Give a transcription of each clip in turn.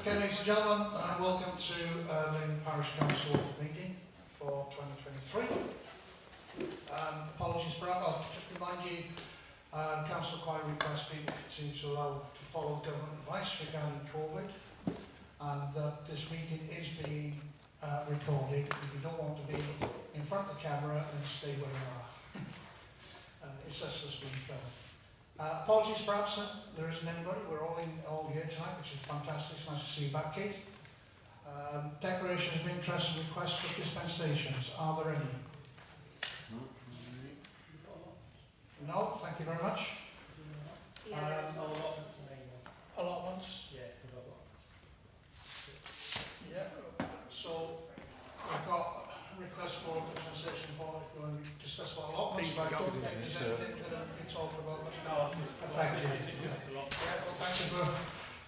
Okay, ladies and gentlemen, welcome to Lyng Parish Council meeting for 2023. Apologies for that. I'll just remind you, Council quite request people continue to allow to follow government advice regarding COVID, and that this meeting is being recorded. If you don't want to be in front of the camera, then stay where you are. It's just us being filmed. Apologies for absent. There isn't anybody. We're all here tonight, which is fantastic. It's nice to see you back, Kate. Declarations of interest and requests for dispensations. Are there any? No, thank you very much. Allotments. Yeah. So we've got a request for dispensation for if you want to discuss what allotments, but I don't think there's anything that we talk about that's not effective. Yeah, well, thank you for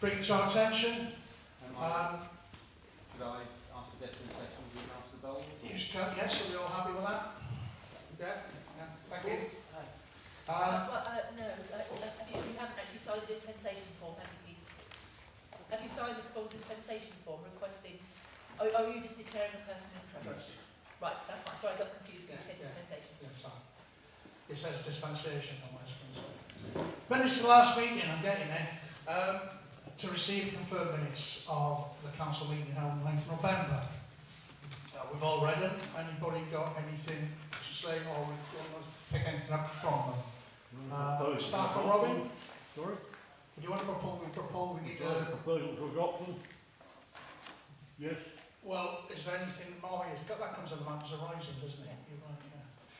bringing it to our attention. Should I ask the dispensation of the House of Dole? Yes, are we all happy with that? Yeah, thank you. No, you haven't actually signed the dispensation form, have you? Have you signed the full dispensation form requesting? Are you just declaring a personal interest? Right, that's fine. Sorry, I got confused when you said dispensation. Yeah, sorry. It says dispensation on my screen. Minutes to the last meeting, I'm getting there. To receive confirmed minutes of the council meeting held on 9th November. We've all read them. Anybody got anything to say, or we want to pick anything up from them? Start from Robin. Sorry? Do you want to propose we need a proposal to adopt them? Yes. Well, is there anything more? That comes under matters arising, doesn't it?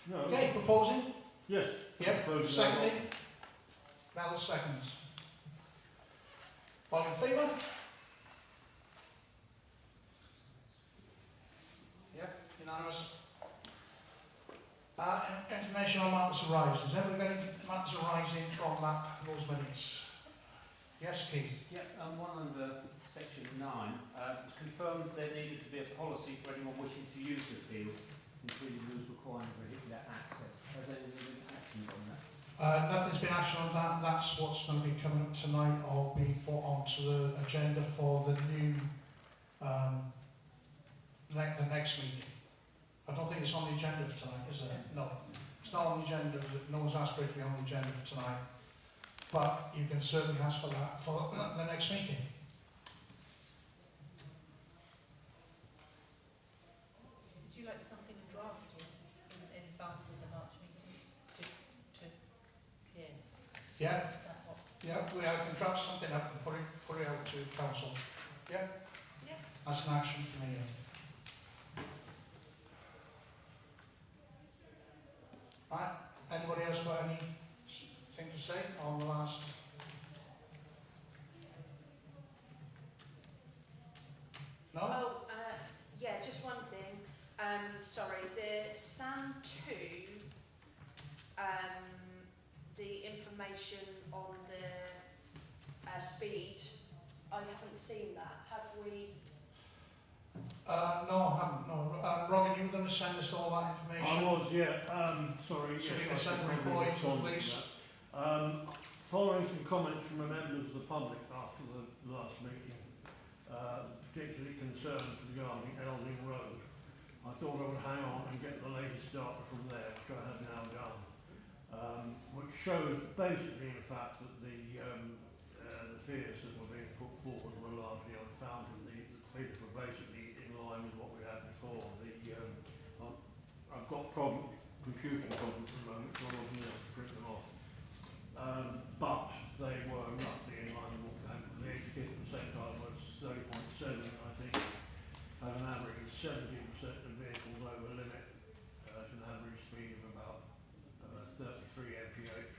No. Okay, proposing? Yes. Yep. Seconding? Mel seconds. All in favour? Yep, unanimous. Information on matters arising. Has everybody got any matters arising from those minutes? Yes, Keith? Yeah, one under section 9. It's confirmed that there needed to be a policy for anyone wishing to use the field, including rules requiring vehicular access. Has there been action on that? Nothing's been actioned on that. That's what's going to be coming up tonight or be put onto the agenda for the new, the next meeting. I don't think it's on the agenda for tonight, is it? No, it's not on the agenda. No one's asked for it to be on the agenda for tonight. But you can certainly ask for that for the next meeting. Would you like something drafted in advance of the March meeting, just to Yeah, yeah, we can draft something up and put it out to council. Yeah, yeah. That's an action for me. Right. Anybody else got anything to say on the last? No? Oh, yeah, just one thing. Sorry, the SAM 2, the information on the speed, I haven't seen that. Have we? No, I haven't. No. Robin, you were going to send us all that information? I was, yeah. Sorry. So yes, you can send a report to the police? Following some comments from the members of the public after the last meeting, particularly concerns regarding Elding Road, I thought I would hang on and get the latest data from there, which I have now done, which shows basically the fact that the fears that were being put forward were largely unfounded. The figures were basically in line with what we had before. I've got computing problems at the moment, so I wasn't able to print them off. But they were roughly in line with what we had. The 85th percentile was 30.7, I think, at an average of 70% of vehicles over limit, at an average speed of about 33 mph,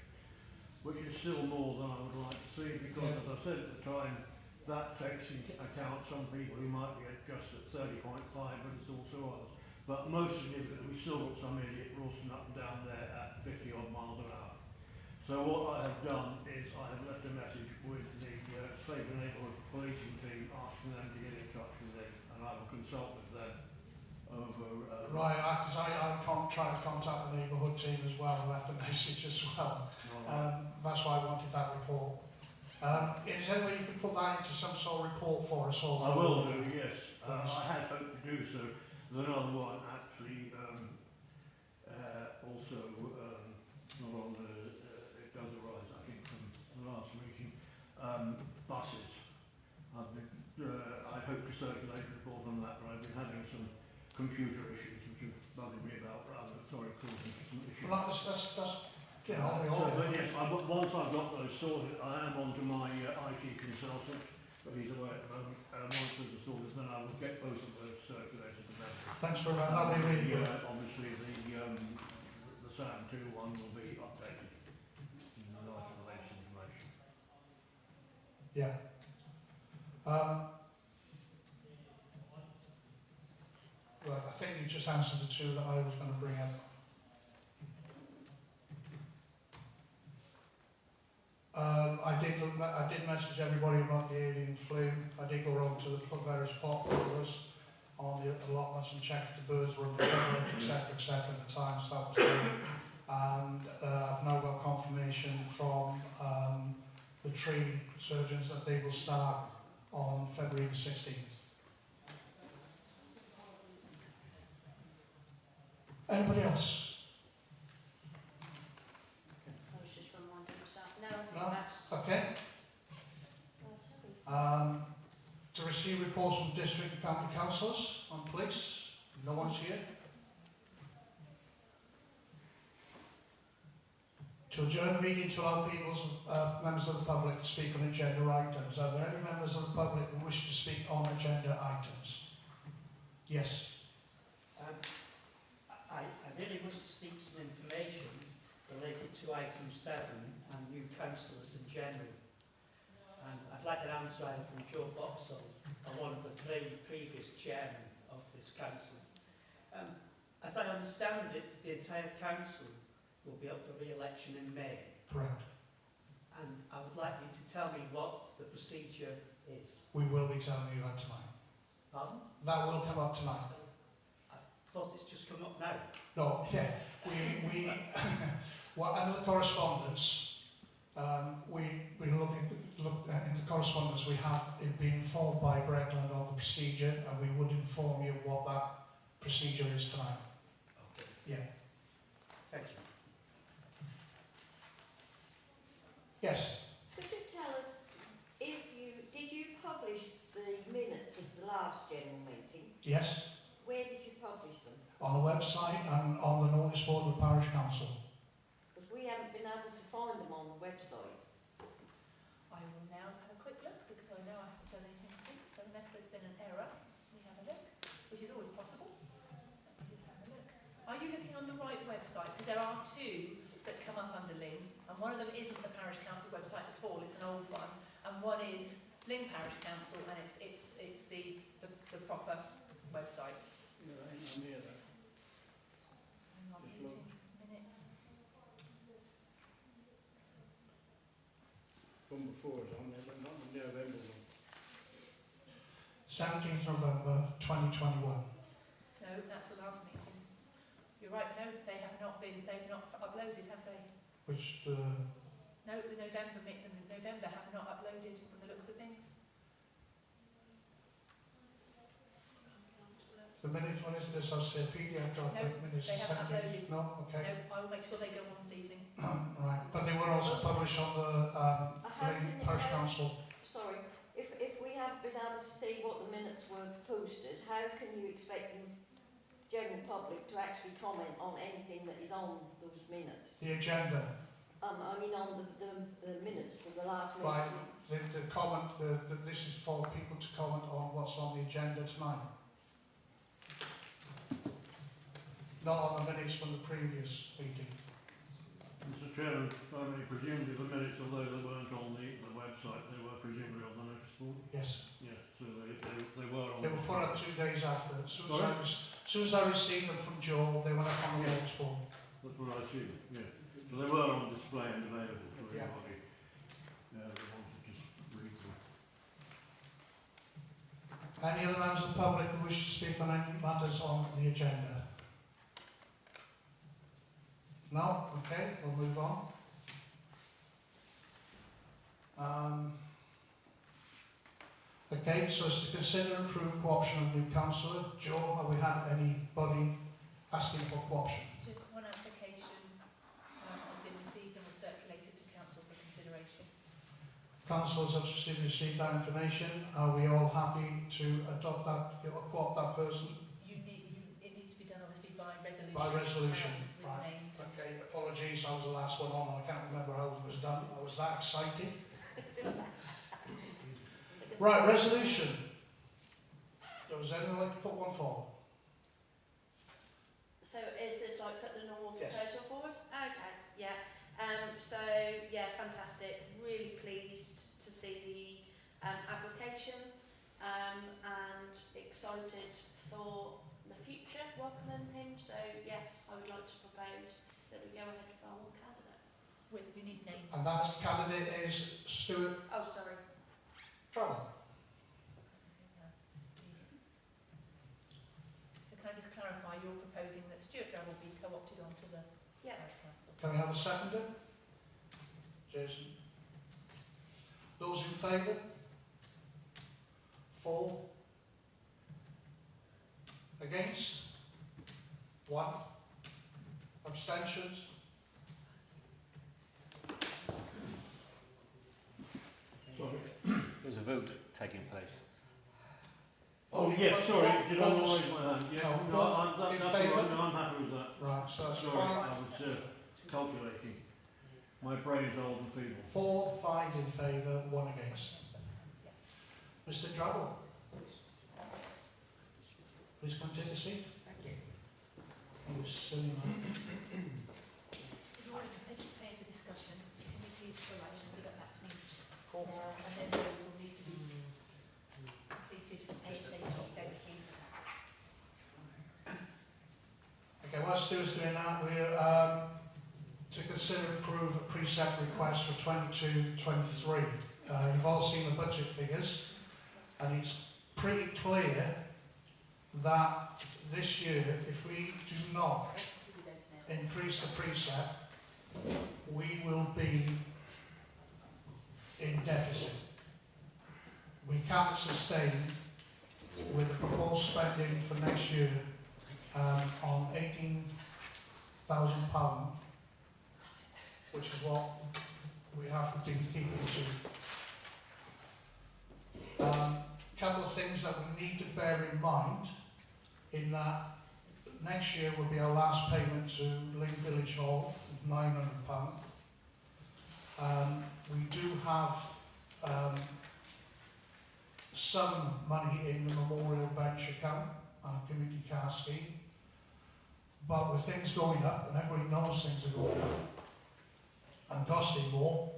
which is still more than I would like to see, because as I said at the time, that takes into account some people who might be just at 30.5, but it's also others. But most significantly, we've still got some idiot Rawson up and down there at 50 odd miles an hour. So what I have done is I have left a message with the Safe and Neighbourhood policing team asking them to get in touch with me, and I will consult with them over... Right, because I can't try to contact the neighbourhood team as well. I left a message as well. That's why I wanted that report. Is there any way you can put that into some sort of report for us all? I will do, yes. I had hoped to do so. There's another one actually also not on the, it does arise I think from the last meeting, buses. I hope to circulate a report on that, but I've been having some computer issues which have bugged me about rather, sorry, causing some issues. Well, that's you know, we So, all but yes, once I've got those sorted, I am on to my IT consultant, but he's away at the moment. Once those are sorted, then I will get both of those circulated to them. Thanks very much. That'll be really good. Obviously, the SAM 2 one will be updated in the light of the latest information. Yeah. Right, I think you just answered the two that I was going to bring up. I did message everybody about the avian flu. I did go around to the various pot holders on the allotments and check if the birds were under cover, etc., the times that was done. And I've now got confirmation from the tree surgeons that they will start on February the 16th. Anybody else? I was just reminding myself. No? That's... Okay. That's To receive reports from district and county councillors on police. No one's here. To adjourn the meeting to allow members of the public to speak on agenda items. Are there any members of the public who wish to speak on agenda items? Yes. I really wish to seek some information related to item 7 and new councillors in general. And I'd like an answer either from Joe Boxall or one of the 3 previous chairmen of this council. As I understand it, the entire council will be up for re-election in May. Correct. And I would like you to tell me what the procedure is. We will be telling you that tonight. Pardon? That will come up tonight. I thought it's just come up now. No, yeah. We well, under the correspondence, we look in the correspondence we have been informed by Bregland of the procedure, and we would inform you what that procedure is tonight. Okay. Yeah. Thank you. Yes. Could you tell us did you publish the minutes of the last general meeting? Yes. Where did you publish them? On the website and on the notice board of the parish council. Because we haven't been able to find them on the website. I will now have a quick look because I know I haven't done anything since, so unless there's been an error, we have a look, which is always possible. Let me just have a look. Are you looking on the right website? Because there are 2 that come up under Lyng, and one of them isn't the parish council website at all, it's an old one, and one is Lyng Parish Council, and it's the proper website. Yeah, I'm near that. Hang on, meetings, minutes. From before is on there, but not the November one. 17th November 2021. No, that's the last meeting. You're right, no, they've not uploaded, have they? Which No, the November have not uploaded from the looks of things. the minutes, when is this? I'll say PDF document minutes. they haven't 17th? No, okay. No, I will make sure they go on this evening. Right, but they were also published on the Lyng Parish Council. Sorry, if we haven't been able to see what the minutes were posted, how can you expect the general public to actually comment on anything that is on those minutes? The agenda. I mean on the minutes for the last meeting. Right, the comment, this is for people to comment on what's on the agenda tonight. Not on the minutes from the previous meeting. Mr. Chairman, presumably the minutes, although they weren't on the website, they were presumably on the notice board? Yes. Yes, so they were on. They were put up 2 days after. As soon as I received them from Joel, they went up on the notice board. That's what I assumed, yeah. So they were on display and available for Yeah. everybody that wanted to just read them. Any other members of the public who wish to speak on any matters on the agenda? No? Okay, we'll move on. Okay, so it's to consider and approve co-option of new councillor. Joe, have we had anybody asking for co-option? Just one application has been received and was circulated to council for consideration. Councillors have received that information. Are we all happy to adopt that, co-opt that person? It needs to be done obviously by resolution. By resolution, with right. names. Okay, apologies, I was the last one on and I can't remember how it was done. I was that excited. Right, resolution. Does anyone like to put one forward? So is this like put the normal Yes. proposal forward? Okay, yeah. So yeah, fantastic. Really pleased to see the application and excited for the future welcoming him. So yes, I would like to propose that we go ahead with our one candidate. We need names. And that candidate is Stuart Oh, sorry. Trevor. So can I just clarify, you're proposing that Stuart Drabble be co-opted onto the Yeah. parish council? Can we have a seconder? Jason. Those in favour? 4. Against? 1. Abstentions? Sorry. There's a vote taking place. Oh, yes, sorry, did I not raise my hand? Yeah, No, no, I'm in that's favour? all right, no, I'm happy with that. Right, so that's Sorry, 5. I was calculating. My brain's old and feeble. 4, 5 in favour, 1 against. Mr. Drabble, please come take a seat. Thank you. He was silly man. If you want to participate in the discussion, can you please fill out and give it back to me? And then those will need to be completed ASAP. Thank you. Okay, while Stuart's doing that, we're to consider and approve a precept request for 22-23. You've all seen the budget figures, and it's pretty clear that this year, if we do not increase the precept, we will be in deficit. We can't sustain with the proposed spending for next year on £18,000, which is what we have to be keeping to. Couple of things that we need to bear in mind, in that next year will be our last payment to Lyng Village Hall of £900. We do have some money in the Memorial Bench account and Community Car Scheme, but with things going up, and everybody knows things are going up and costing more,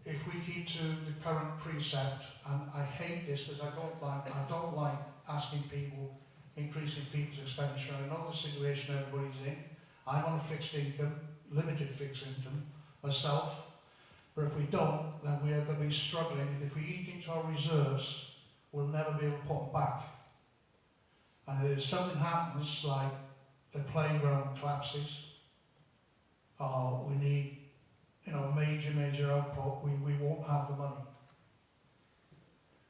if we keep to the current precept, and I hate this because I don't like asking people, increasing people's expenditure. I know the situation everybody's in. I'm on a fixed income, limited fixed income myself, but if we don't, then we are going to be struggling. If we eat into our reserves, we'll never be able to put them back. And if something happens, like the playground collapses, or we need major output, we won't have the money.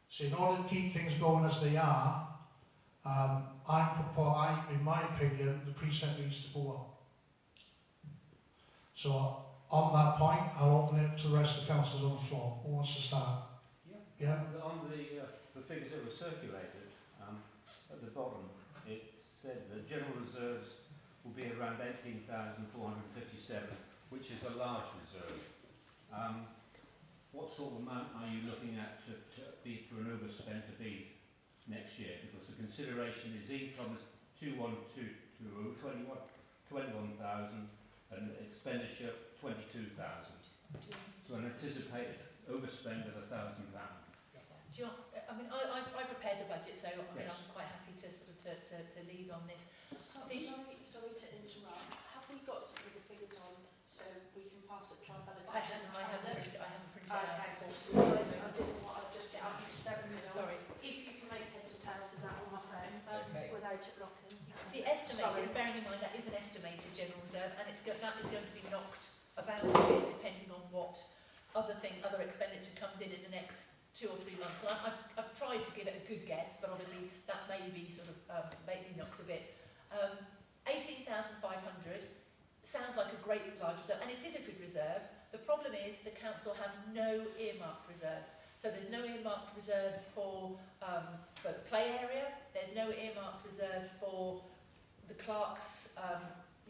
So in order to keep things going as they are, in my opinion, the precept needs to go up. So on that point, I'll open it to the rest of the councillors on the floor. Who wants to start? Yeah? On the figures that were circulated, at the bottom, it said the general reserves will be around 18,457, which is a large reserve. What sort of amount are you looking at to be for an overspend to be next year? Because the consideration is income is 21,220, 21,000, and expenditure 22,000. So an anticipated overspend of £1,000. Do you know, I prepared the budget, so Yes. I'm quite happy to to lead on this. Sorry to interrupt. Have we got some of the figures on so we can pass it, try and validate? I haven't printed it out. Okay, I didn't want to just get up to 7 minutes. Sorry. If you can make heads or tails of that on my phone without it locking. The estimated, bearing in mind that is an estimated general reserve, and that is going to be knocked about a bit depending on what 2 or 3 months. And I've tried to give it a good guess, but obviously that may be sort of maybe knocked a bit. 18,500 sounds like a great large reserve, and it is a good reserve. The problem is the council have no earmarked reserves. So there's no earmarked reserves for the play area. There's no earmarked reserves for the clerk's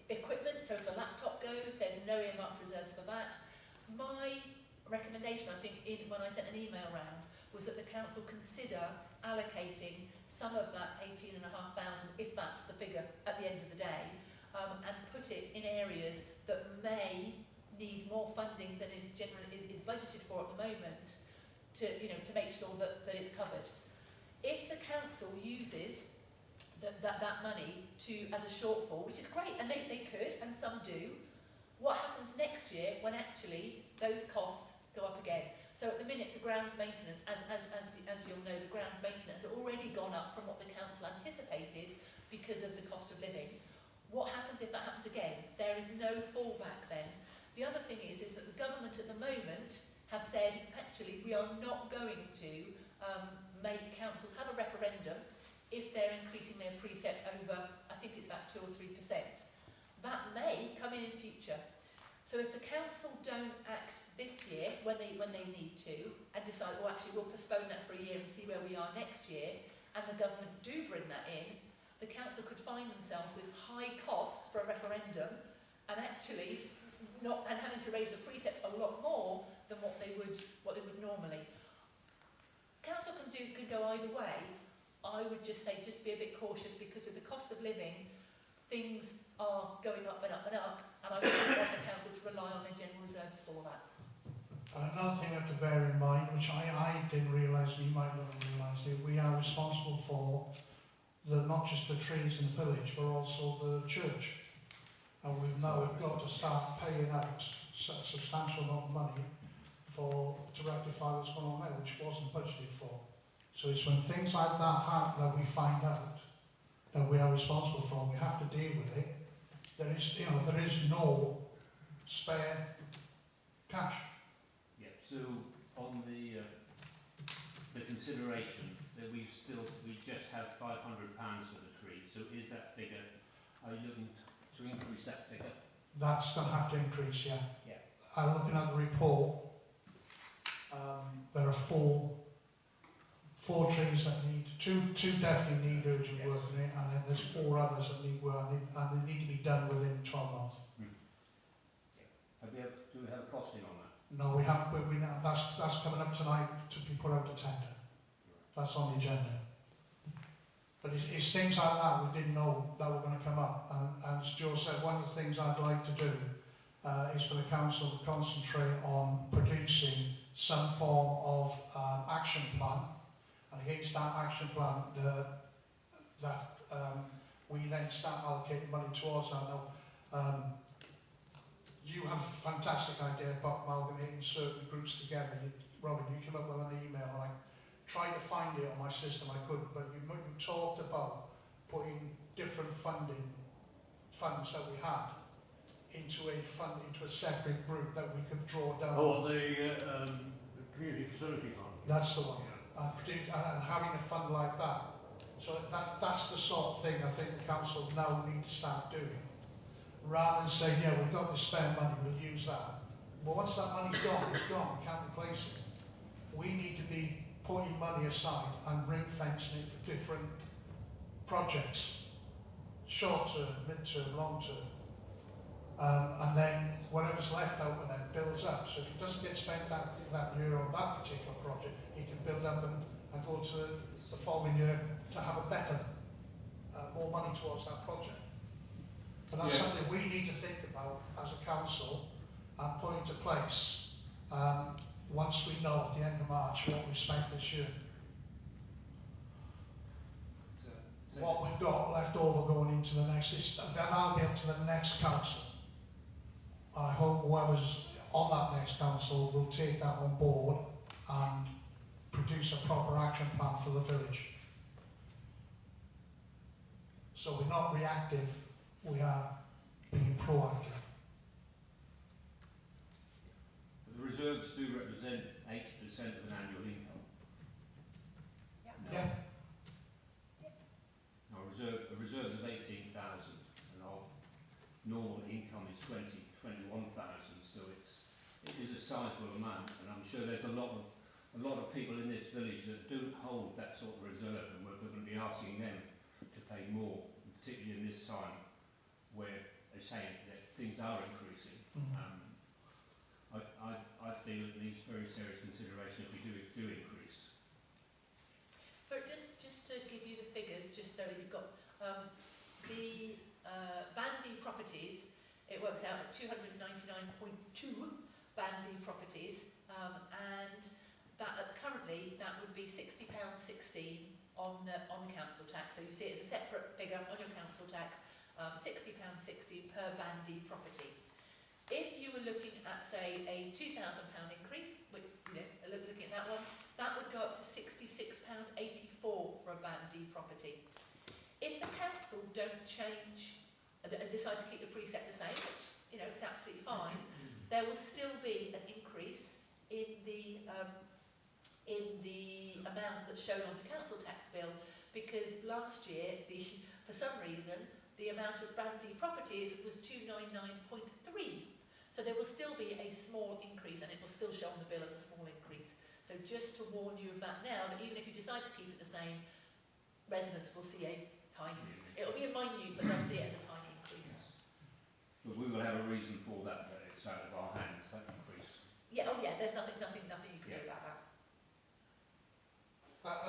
equipment. So if the laptop goes, there's no earmarked reserves for that. My recommendation, I think, when I sent an email round, was that the council consider allocating some of that 18,500, if that's the figure at the end of the day, and put it in areas that may need more funding than is generally is budgeted for at the moment, to make sure that it's covered. If the council uses that money as a shortfall, which is great, and they could, and some do, what happens next year when actually those costs go up again? So at the minute, the grounds maintenance, as you'll know, the grounds maintenance has already gone up from what the council anticipated because of the cost of living. What happens if that happens again? There is no fallback then. The other thing is that the government at the moment have said, actually, we are not going to make councils have a referendum if they're increasing their precept over, I think it's about 2 or 3%. That may come in future. So if the council don't act this year when they need to, and decide, well, actually, we'll postpone that for a year and see where we are next year, and the government do bring that in, the council could find themselves with high costs for a referendum, and actually having to raise the precept a lot more than what they would normally. Council can go either way. I would just say just be a bit cautious, because with the cost of living, things are going up and up and up, and I wouldn't want the council to rely on their general reserves for that. Another thing we have to bear in mind, which I didn't realise, and you might not have realised it, we are responsible for not just the trees in the village, but also the church. And we've now got to start paying out a substantial amount of money to rectify what's going on there, which wasn't budgeted for. So it's when things like that happen that we find out that we are responsible for, and we have to deal with it. There is no spare cash. Yeah. So on the consideration that we just have £500 for the tree. So is that figure? Are you looking to increase that figure? That's going to have to increase, yeah. Yeah. I'm looking at the report. There are four trees that need, two definitely need urgent work in it, and then there's 4 others that need work, and they need to be done within 12 months. Do we have a costing on that? No, we haven't. That's coming up tonight to be put out to tender. That's on the agenda. But it's things like that we didn't know that were going to come up. And as Joe said, one of the things I'd like to do is for the council to concentrate on producing some form of action plan. And against that action plan, we then start allocating money towards that. Now, you have a fantastic idea about amalgamating certain groups together. Robin, you came up with an email, and I tried to find it on my system, I couldn't, but you talked about putting different funds that we had into a separate group that we could draw down. Oh, the community facility fund. That's the one. Yeah. And having a fund like that. So that's the sort of thing I think the council now need to start doing. Rather than saying, yeah, we've got this spare money, we'll use that. But once that money's gone, it's gone, we can't replace it. We need to be putting money aside and ring fencing it for different projects, short term, mid term, long term. And then whatever's left out with them builds up. So if it doesn't get spent that year on that particular project, it can build up and go to the following year to have a better, more money towards that project. And that's something we need to think about as a council and put into place once we know at the end of March what we've spent this year. So what we've got left over going into the next, that'll be up to the next council. And I hope whoever's on that next council will take that on board and produce a proper action plan for the village. So we're not reactive, we are being proactive. The reserves do represent 80% of an annual income. sure there's a lot of people in this village that don't hold that sort of reserve, and we're going to be asking them to pay more, particularly in this time where they're saying that things are increasing. I feel it needs very serious consideration if we do increase. For just to give you the figures, just so that you've got the Bandy properties, it works out at 299.2 Bandy properties, and that currently that would be £60.16 on the council tax. So you see it as a separate figure on your council tax, £60.60 per Bandy property. If you were looking at, say, a £2,000 increase, which, you know, looking at that one, that would go up to £66.84 for a Bandy property. If the council don't change, decide to keep the precept the same, which, you know, it's absolutely fine, there will still be an increase in the amount that's shown on the council tax bill, because last year, for some reason, the amount of Bandy properties was 299.3. So there will still be a small increase, and it will still show on the bill as a small increase. So just to warn you of that now, that even if you decide to keep it the same, residents will see a tiny, it'll be a minute, but they'll see it as a tiny increase. But we will have a reason for that, that it's out of our hands, that increase. Yeah, oh yeah, there's nothing you can do about that.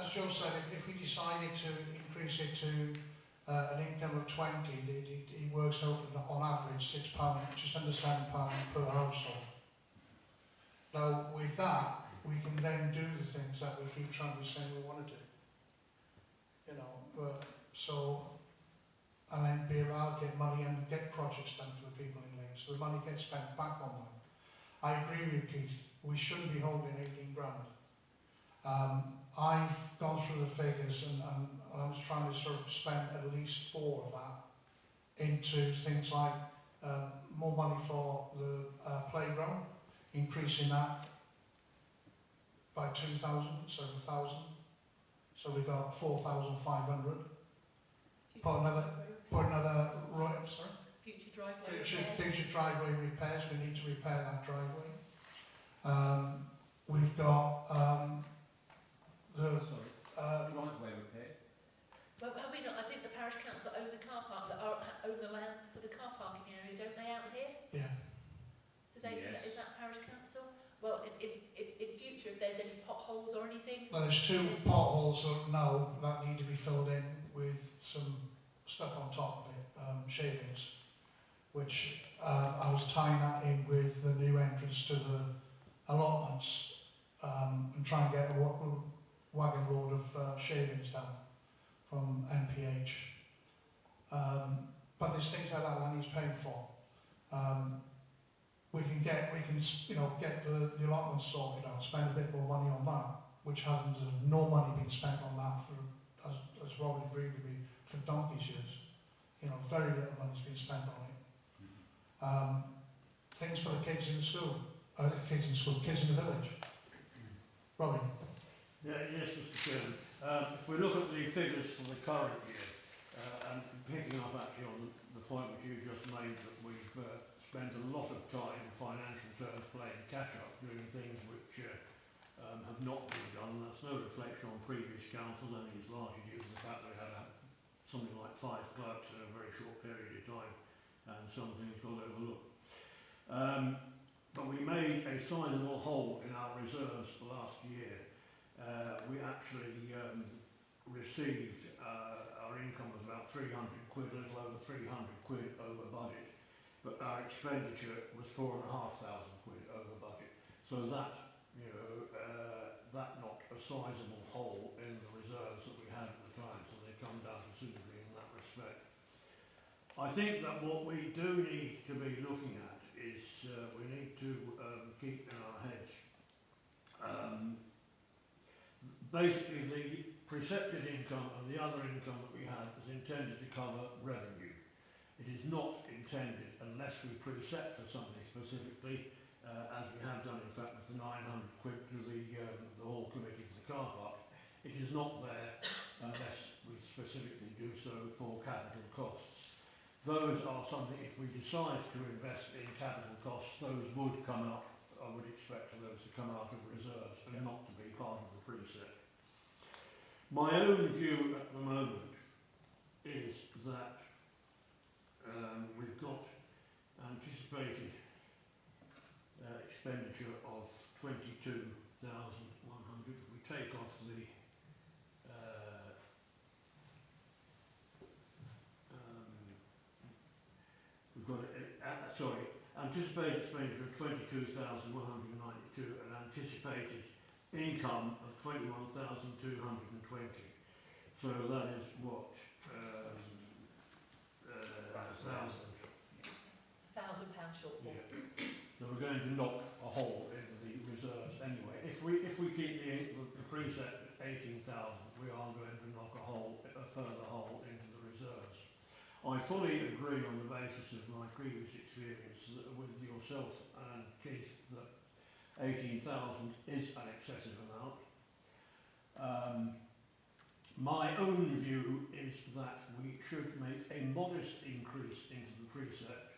As Joe said, if we decided to increase it to an income of 20, it works out on average £6, just under £7 per household. Now, with that, we can then do the things that we keep trying to say we want to do. You know, and then be allowed to get money and get projects done for the people in Lease. So the money gets spent back on them. I agree with Keith, we shouldn't be holding 18 grand. I've gone through the figures and I was trying to sort of spend at least 4 of that into things like more money for the playground, increasing that by 2,000 instead of 1,000. So we got 4,500. Put another right, sorry. Future driveway repairs. We need to repair that driveway. We've got driveway repair. Well, have we not? I think the parish council own the car park, own the land for the car parking area, don't they, out here? Yeah. Do they? Yes. Is that parish council? Well, in future, if there's any potholes or anything. Well, there's 2 potholes now that need to be filled in with some stuff on top of it, shavings, which I was tying that in with the new entrance to the allotments, and try and get a wagon load of shavings down from MPH. But there's things like that needs paying for. We can get the allotments sorted out, spend a bit more money on that, which hasn't no money been spent on that for, as Robin agreed with me, for donkey's years. You know, very little money's been spent on it. Things for the kids in the school, kids in the village. Robin. Yeah, yes, Mr. Chairman. If we look at the figures for the current year, and picking up actually on the point which you just made, that we've spent a lot of time in financial terms playing catch-up, doing things which have not been done. That's no reflection on previous councils. I think it's largely due to the fact that we had something like 5 clerks in a very short period of time, and some things got overlooked. But we made a sizable hole in our reserves last year. We actually received our income was about 300 quid, a little over 300 quid over budget, but our expenditure was 4,500 quid over budget. So that, you know, that knocked a sizable hole in the reserves that we had at the time, so they come down considerably in that respect. I think that what we do need to be looking at is we need to keep in our heads basically the precepted income and the other income that we have is intended to cover revenue. It is not intended, unless we precept for something specifically, as we have done in fact with the 900 quid to the hall committee for the car park, it is not there unless we specifically do so for capital costs. Those are something, if we decide to invest in capital costs, those would come up I would expect those to come out of reserves and Yeah. not to be part of the precept. My own view at the moment is that we've got anticipated expenditure of 22,100. We take off the we've got anticipated expenditure of 22,192 and anticipated income of 21,220. So that is what £1,000 shortfall. Yeah. So we're going to knock a hole in the reserves anyway. If we keep the precept at 18,000, we are going to knock a further hole into the reserves. I fully agree on the basis of my previous experience with yourself and Keith that 18,000 is an excessive amount. My own view is that we should make a modest increase into the precept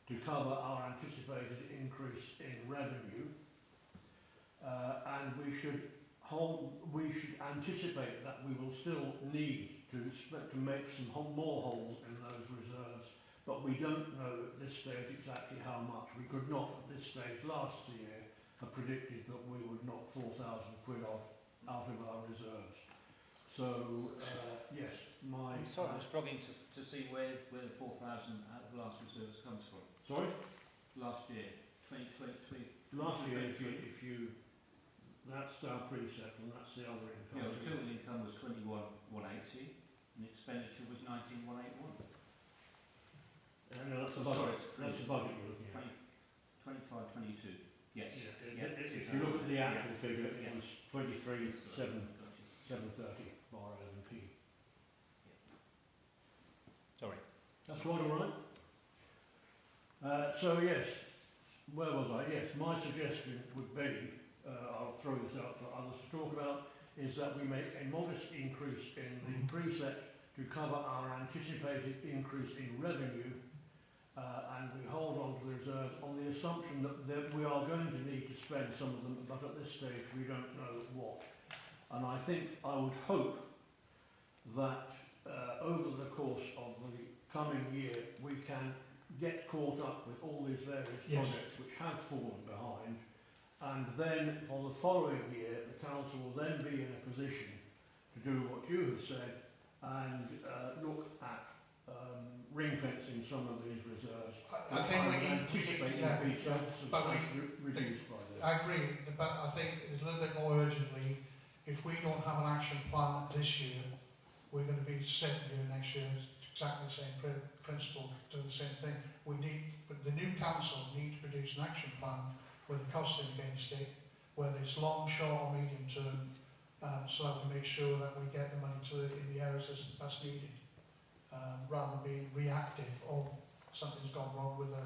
to cover our anticipated increase in revenue, and we should anticipate that we will still need to make some more holes in those reserves, but we don't know at this stage exactly how much. We could not at this stage last year have predicted that we would knock 4,000 quid out of our reserves. So, yes, I'm sorry, I'm struggling to see where the 4,000 out of last reserves comes from. Sorry? Last year, 2023. Last year, if you that's our precept and that's the other income. Yeah, the total income was 21,180 and the expenditure was 19,181. No, that's the budget. That's the budget you're looking at. 25, 22. Yes. Yeah. If you look at the actual figure, it was 23,730 bar L&P. Sorry. That's quite all right. So yes, where was I? Yes, my suggestion would be, I'll throw this out for others to talk about, is that we make a modest increase in the precept to cover our anticipated increase in revenue, and we hold on to the reserves on the assumption that we are going to need to spend some of them, but at this stage we don't know what. And I would hope that over the course of the coming year we can get caught up with all these various projects which have fallen behind, and then for the following year the council will then be in a position to do what you have said and look at ring fencing some of these reserves. I think we need to be substantially reduced by that. I agree, but I think it's a little bit more urgently, if we don't have an action plan this year, we're going to be sitting here next year, exactly the same principle, doing the same thing. The new council need to produce an action plan with a costing against it, whether it's long, short or medium term, so that we make sure that we get the money in the areas that's needed, rather than being reactive, or something's gone wrong with the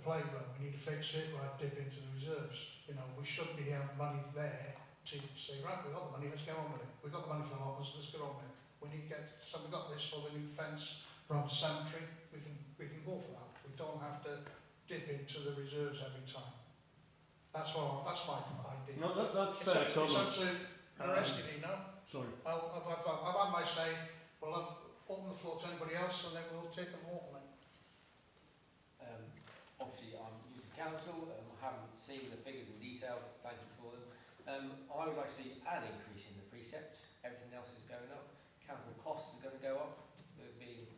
playground, we need to fix it, right, dip into the reserves. You know, we shouldn't be having money there to say, right, we've got the money, let's get on with it. We've got the money for the allotments, let's get on with it. We need to get, so we've got this for the new fence around the cemetery, we can go for that. We don't have to dip into the reserves every time. That's my idea. No, that's fair. It's up to the rest of you, no? Sorry. I've had my say, well, I've opened the floor to anybody else and then we'll take a vote on it. Obviously, I'm using council, I haven't seen the figures in detail, but thank you for them. I would like to see an increase in the precept, everything else is going up. Council costs are going to go up, we'll be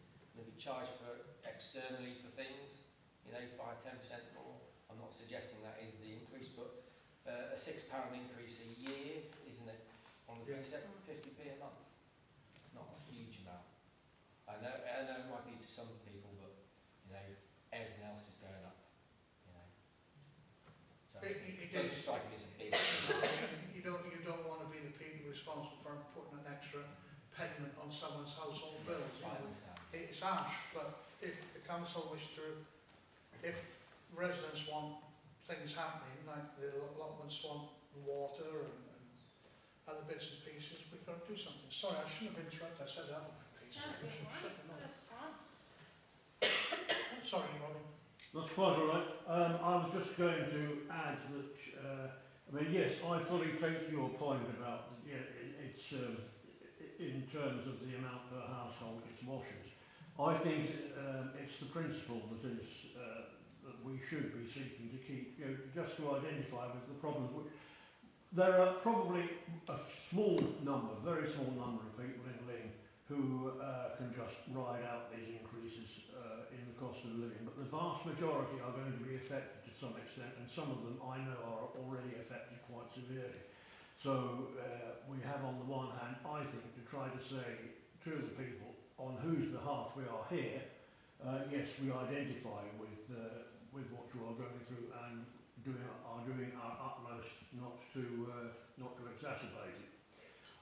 charged for externally for things, you know, 5–10% more. I'm not suggesting that is the increase, but a £6 increase a year, isn't it, on the precept, 50p a month? It's not a huge amount. I know it might be to some people, but, you know, everything else is going up, you know. So it doesn't strike me as a big You don't want to be the people responsible for putting an extra payment on someone's household bills. You know. It's harsh, but if the council wish to, if residents want things happening, like the allotments want water and other bits and pieces, we've got to do something. Sorry, I shouldn't have interrupted. I said that one piece. I should shut them off. Sorry, Robin. That's quite all right. I was just going to add that, I mean, yes, I fully take your point about, it's in terms of the amount per household it's washers. I think it's the principle that is that we should be seeking to keep, just to identify with the problems. There are probably a small number, very small number of people in Lyng who can just ride out these increases in the cost of living, but the vast majority are going to be affected to some extent, and some of them I know are already affected quite severely. So we have on the one hand, I think, to try to say to the people on whose behalf we are here, yes, we identify with what you are going through and are doing our utmost not to exacerbate it.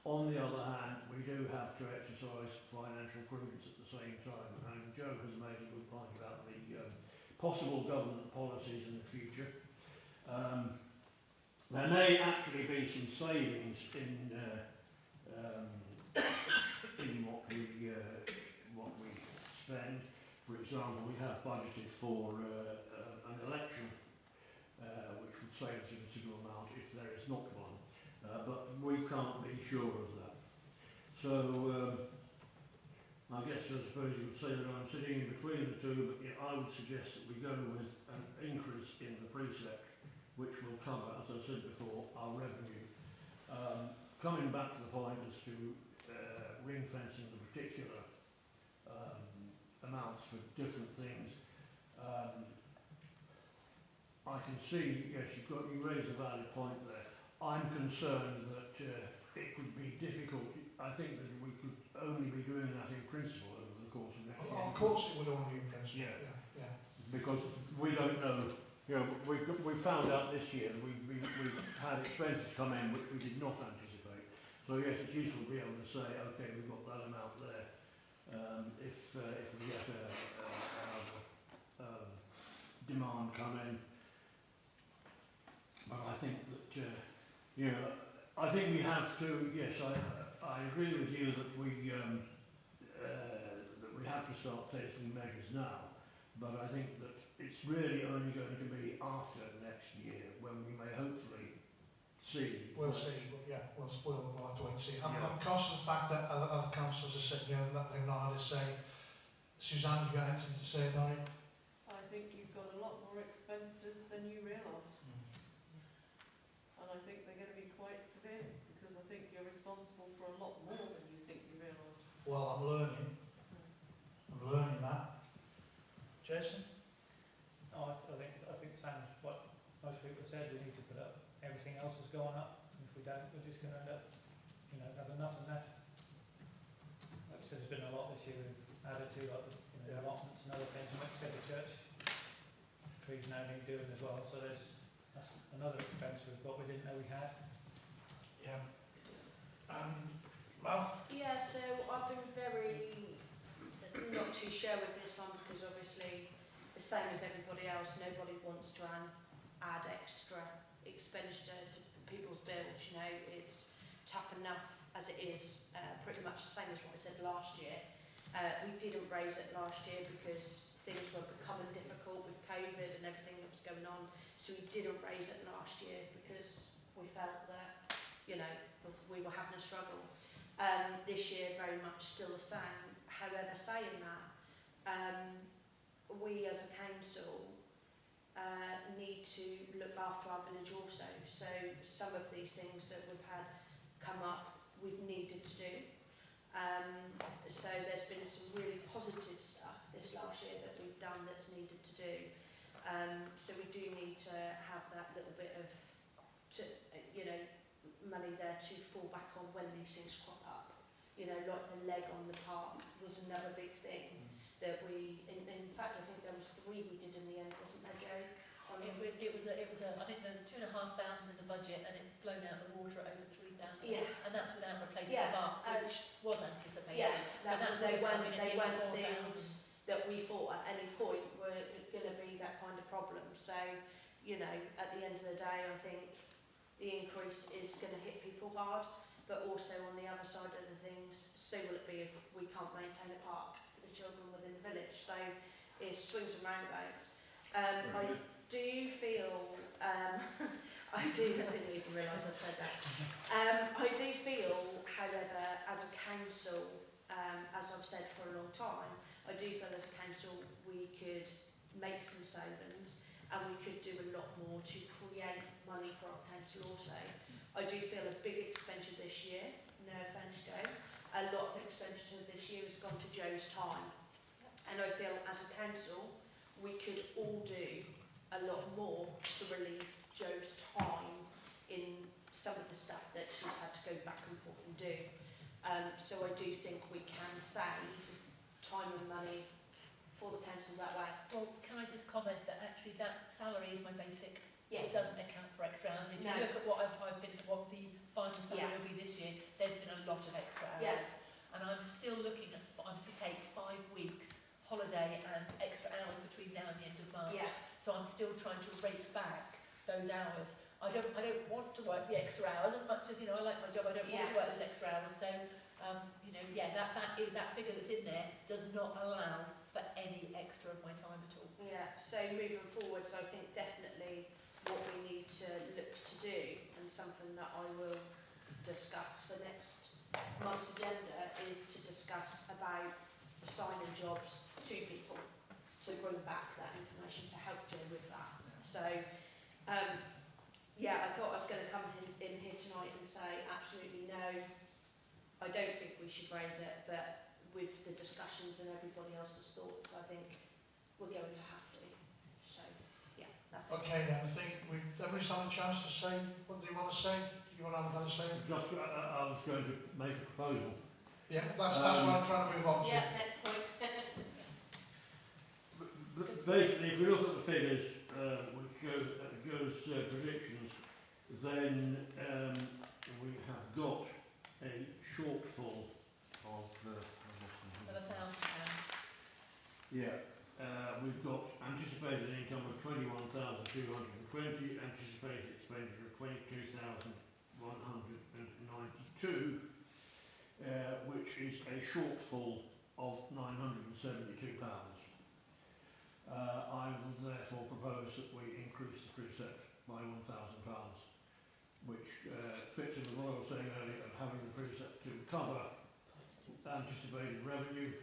On the other hand, we do have to exercise financial prudence at the same time, and Joe has made a good point about the possible government policies in the future. There may actually be some savings in what we spend. For example, we have budgeted for an election, which would save us a considerable amount if there is not one. But we can't be sure of that. So I guess I suppose you would say that I'm sitting in between the two, but I would suggest that we go with an increase in the precept, which will cover, as I said before, our revenue. Coming back to the point as to ring fencing the particular amounts for different things, I can see, yes, you raise a valid point there. I'm concerned that it could be difficult. I think that we could only be doing that in principle over the course of next year. Of course it would only be in principle. Yeah. Because we don't know. We found out this year that we've had expenses come in which we did not anticipate. So yes, it's useful to be able to say, okay, we've got that amount there. If we get a demand come in. But I think that, I think we have to, yes, I agree with you that we have to start taking measures now, but I think that it's really only going to be after next year when we may hopefully see. We'll see, but yeah, we'll have to wait and see. I'm conscious of the fact that other councillors are sitting here and that they've not had to say. Suzanne, have you got anything to say about it? I think you've got a lot more expenses than you realise. And I think they're going to be quite severe, because I think you're responsible for a lot more than you think you realise. Well, I'm learning that. Jason? No, I think Sam's what most people said. We need to put up. Everything else has gone up. And if we don't, we're just going to end up, have enough and that. Like I said, there's been a lot this year. We've added to the allotments and other things. And like I said, the church trees now need doing as well. So that's another expense we've got we didn't know we had. Yeah. Well. Yeah, so I've been very not too sure with this one, because obviously the same as everybody else, nobody wants to add extra expenditure to people's bills. It's tough enough as it is, pretty much the same as what I said last year. We didn't raise it last year because things were becoming difficult with COVID and everything that was going on. So we didn't raise it last year because we felt that, we were having a struggle. This year, very much still the same. However, saying that, we as a council need to look after our village also. So some of these things that we've had come up, we've needed to do. So there's been some really positive stuff this last year that we've done that's needed to do. So we do need to have that little bit of, money there to fall back on when these things crop up. Like the leg on the park was another big thing that we, in fact, I think there was 3 we did in the end, wasn't there, Joe? It was a, I think there was 2,500 in the budget, and it's blown out the water at over 3,000. Yeah. And that's without replacing the bark, which was anticipated. Yeah, they weren't things that we thought at any point were going to be that kind of problem. So, at the end of the day, I think the increase is going to hit people hard, but also on the other side of the things, so will it be if we can't maintain a park for the children within the village. So it's swings and roundabouts. Very good. do feel, I didn't even realise I said that. I do feel, however, as a council, as I've said for a long time, I do feel as a council we could make some savings and we could do a lot more to create money for our council also. I do feel a big expenditure this year, no offence Joe, a lot of expenditure this year has gone to Joe's time. And I feel as a council we could all do a lot more to relieve Joe's time in some of the stuff that she's had to go back and forth and do. So I do think we can save time and money for the council that way. Well, can I just comment that actually that salary is my basic. Yeah. It doesn't account for extra hours. If No. you look at what what the final salary will be this year, there's been a lot of extra hours. Yeah. And I'm still looking at to take 5 weeks holiday and extra hours between now and the end of March. Yeah. So I'm still trying to rake back those hours. I don't want to work the extra hours as much as, you know, I like my job, I don't want to work those extra hours. So, you know, yeah, that figure that's in there does not allow for any extra of my time at all. Yeah, so moving forwards, I think definitely what we need to look to do, and something that I will discuss for next month's agenda, is to discuss about assigning jobs to people to bring back that information to help Joe with that. So, yeah, I thought I was going to come in here tonight and say absolutely no, I don't think we should raise it, but with the discussions and everybody else's thoughts, I think we're going to have to. So, yeah, that's it. Okay then, I think everybody's had a chance to say what they want to say. You want to have another say? Just, I was going to make a proposal. Yeah, that's what I'm trying to move on to. Yeah, next point. Basically, if we look at the figures, which goes predictions, then we have got a shortfall of Of £1,000. yeah. We've got anticipated income of 21,220, anticipated expenditure of 22,192, which is a shortfall of £972. I would therefore propose that we increase the precept by £1,000, which fits in the royal saying earlier of having the precept to cover anticipated revenue.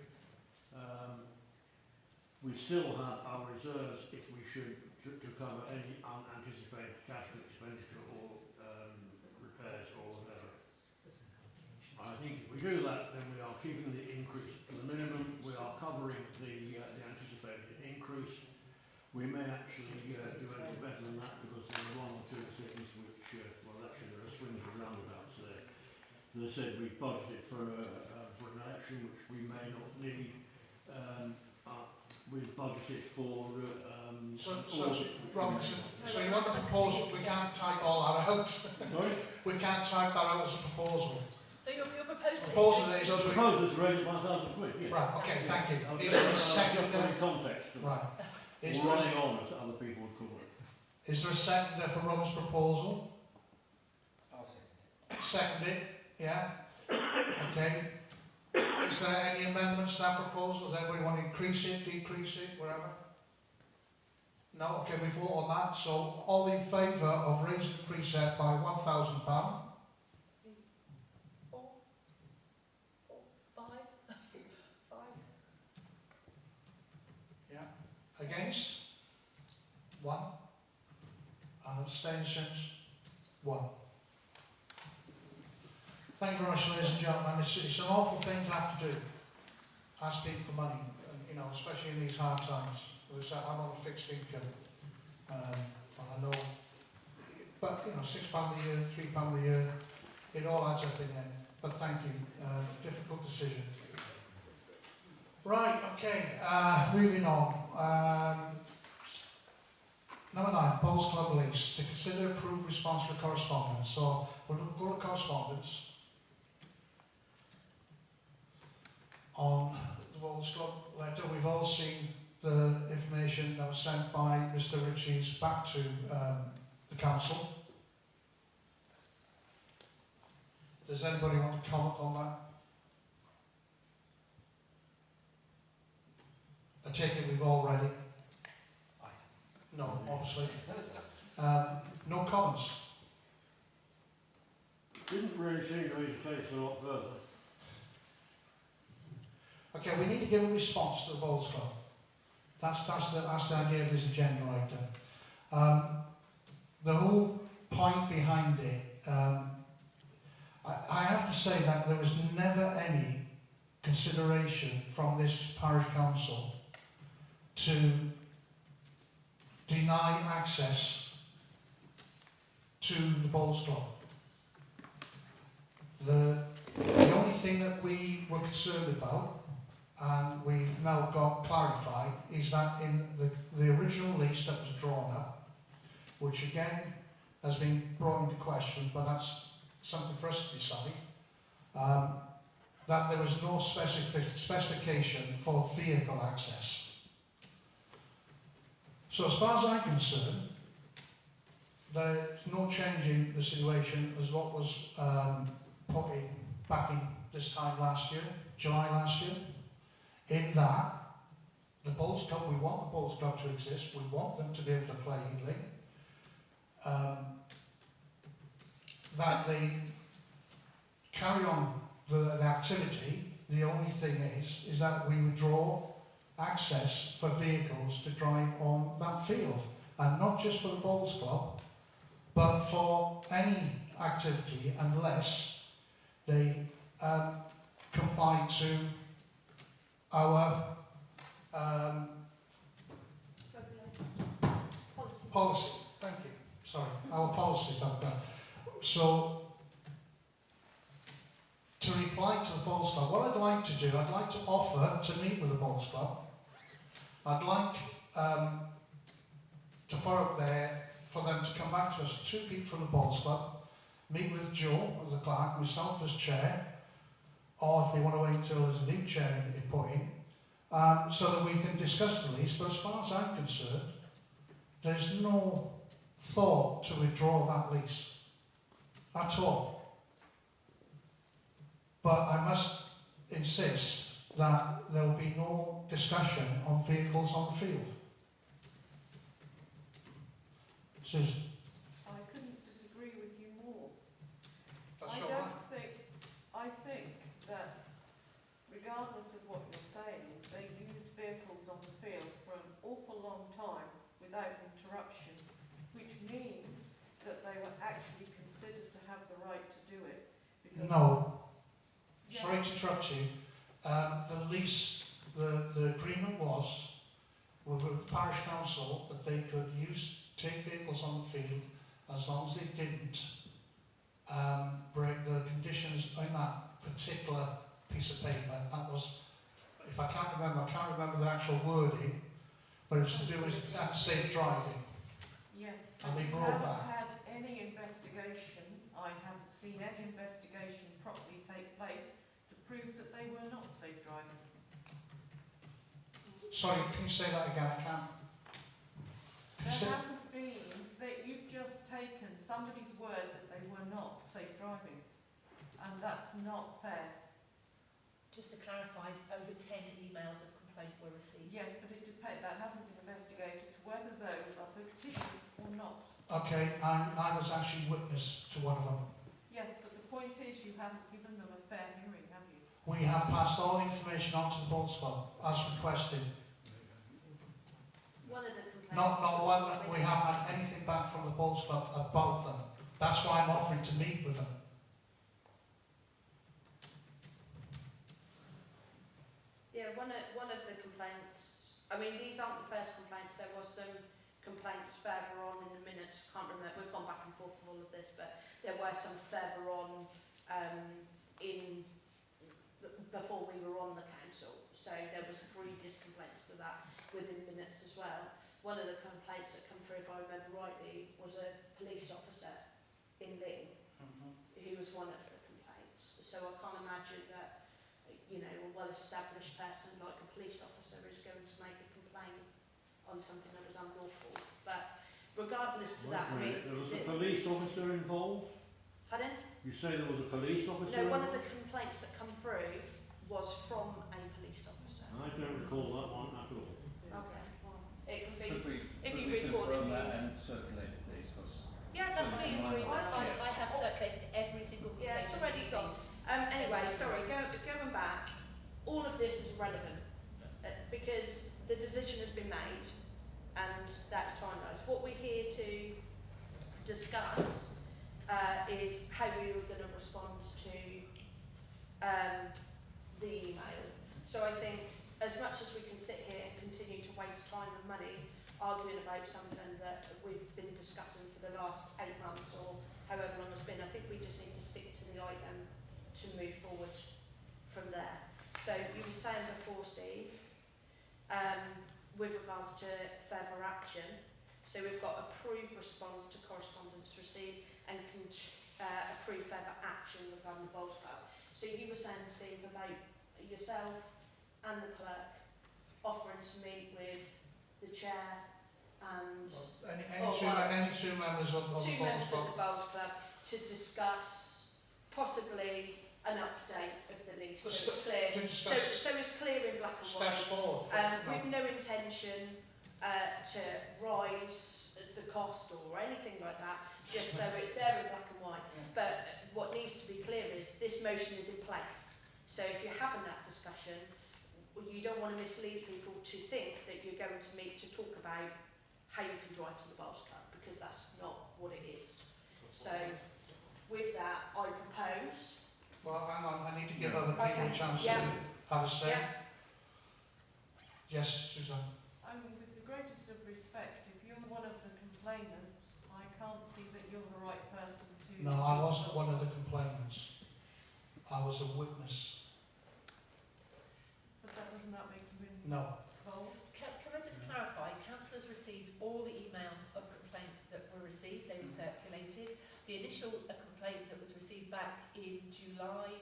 We still have our reserves if we should to cover any unanticipated capital expenditure or repairs or whatever. I think if we do that, then we are keeping the increase to the minimum. We are covering the anticipated increase. We may actually do a little better than that because there are 1 or 2 things which, well, actually there are swings and roundabouts there. As I said, we've budgeted for an election which we may not need. We've budgeted for Robinson, so you want the proposal, we can't type all that out. Sorry? We can't type that out as a proposal. So your proposal Proposal is... is So to... proposal is to raise it by £1,000, yes. Right, okay, thank you. I'll Is just there a put second it there? in context. Right. Or Is there running a, on, as other people would call it. is there a second there for Robin's proposal? I'll second it. Seconded, yeah? Okay. Is there any amendments to that proposal? Does anybody want to increase it, decrease it, whatever? No? Okay, we vote on that. So, all in favour of raising the precept by £1,000? 4, 5, 5. Yeah. Against? 1. And abstentions? 1. Thank you very much, ladies and gentlemen. It's an awful thing to have to do. Ask people for money, and, you know, especially in these hard times. As I said, I'm on a fixed income, and I know, but, you know, £6 a year, £3 a year, it all adds up in the end. But thank you. Difficult decision. Right, okay, moving on. Number 9, Paul's Club Lease. To consider approved response for correspondence. So, we'll go to correspondence on the Paul's Club letter. We've all seen the information that was sent by Mr. Ritchie's back to the council. Does anybody want to comment on that? I take it we've all read it. No, obviously. No comments? Didn't really seem to me to take us a lot further. Okay, we need to give a response to the Bowls Club. That's the idea of this agenda item. The whole point behind it, I have to say that there was never any consideration from this parish council to deny access to the Bowls Club. The only thing that we were concerned about, and we've now got clarified, is that in the original lease that was drawn up, which again has been brought into question, but that's something for us to decide, that there was no specification for vehicle access. So as far as I'm concerned, there's no change in the situation as what was put in back in this time last year, July last year, in that the Bowls Club, we want the Bowls Club to exist, we want them to be able to play in Lyng, that they carry on the activity. The only thing is that we withdraw access for vehicles to drive on that field, and not just for the Bowls Club, but for any activity unless they comply to our policy. Thank you. Sorry, our policies have done. So, to reply to the Bowls Club, what I'd like to do, I'd like to offer to meet with the Bowls Club. I'd like to put up there for them to come back to us, 2 people from the Bowls Club, meet with Joe, as the clerk, myself as chair, or if they want to wait until there's a new chair put in, so that we can discuss the lease. But as far as I'm concerned, there's no thought to withdraw that lease at all. But I must insist that there will be no discussion on vehicles on the field. Susan? I couldn't disagree with you more. That's I your don't right. I think that regardless of what you're saying, they used vehicles on the field for an awful long time without interruption, which means that they were actually considered to have the right to do it. No. Yes. Sorry to interrupt you. The lease, the agreement was with the parish council that they could take vehicles on the field as long as they didn't break the conditions in that particular piece of paper. That was, if I can't remember the actual wording, but it's to do with safe driving. Yes, And they we brought haven't that. had any investigation. I haven't seen any investigation properly take place to prove that they were not safe driving. Sorry, can you say that again? I can't. Can you There say- hasn't been, that you've just taken somebody's word that they were not safe driving, and that's not fair. Just to clarify, over 10 emails of complaint were received. Yes, but it depends, that hasn't been investigated to whether those are fictitious or not. Okay, I was actually witness to one of them. Yes, but the point is you haven't given them a fair hearing, have you? We have passed all information on to the Bowls Club as requested. One of the complaints. Not one, we haven't had anything back from the Bowls Club about them. That's why I'm offering to meet with them. Yeah, one of the complaints, I mean, these aren't the first complaints, there was some complaints further on in the minutes, can't remember, we've gone back and forth with all of this, but there were some further on before we were on the council, so there was previous complaints to that within minutes as well. One of the complaints that come through, if I remember rightly, was a police officer in Lyng, who was one of the complaints. So I can't imagine that, you know, a well-established person like a police officer is going to make a complaint on something that was unlawful. But regardless to that, I mean... There was a police officer involved? Pardon? You say there was a police officer No, one of involved? the complaints that come through was from a police officer. I don't recall that one at all. Okay, well, it can be... Could we, If could you we recall confirm irrelevant because the decision has been made and that's finalised. What we're here to discuss is how we were going to respond to the email. So I think as much as we can sit here and continue to waste time and money arguing about something that we've been discussing for the last 8 months or however long it's been, I think we just need to stick to the item to move forward from there. So you were saying before, Steve, with regards to further action, so we've got approved response to correspondence received and can approve further action regarding the Bowls Club. So you were saying, Steve, about yourself and the clerk offering to meet with the chair and Any two members of the two Bowls members of Club. the Bowls Club to discuss possibly an update of the lease. So it's clear. So it's clear in black and white. Steps forward. With no intention to rise the cost or anything like that, just so it's there in black and white. But what needs to be clear is this motion is in place. So if you're having that discussion, you don't want to mislead people to think that you're going to meet to talk about how you can drive to the Bowls Club, because that's not what it is. So with that, I propose... Well, hang on, I need to give other people a chance to have a say. Yes, Suzanne. I mean, with the greatest of respect, if you're one of the complainants, I can't see that you're the right person to... No, I wasn't one of the complainants. I was a witness. But doesn't that make you involved? No. Can I just clarify? Councillors received all the emails of complaint that were received. They were circulated. The initial complaint that was received back in July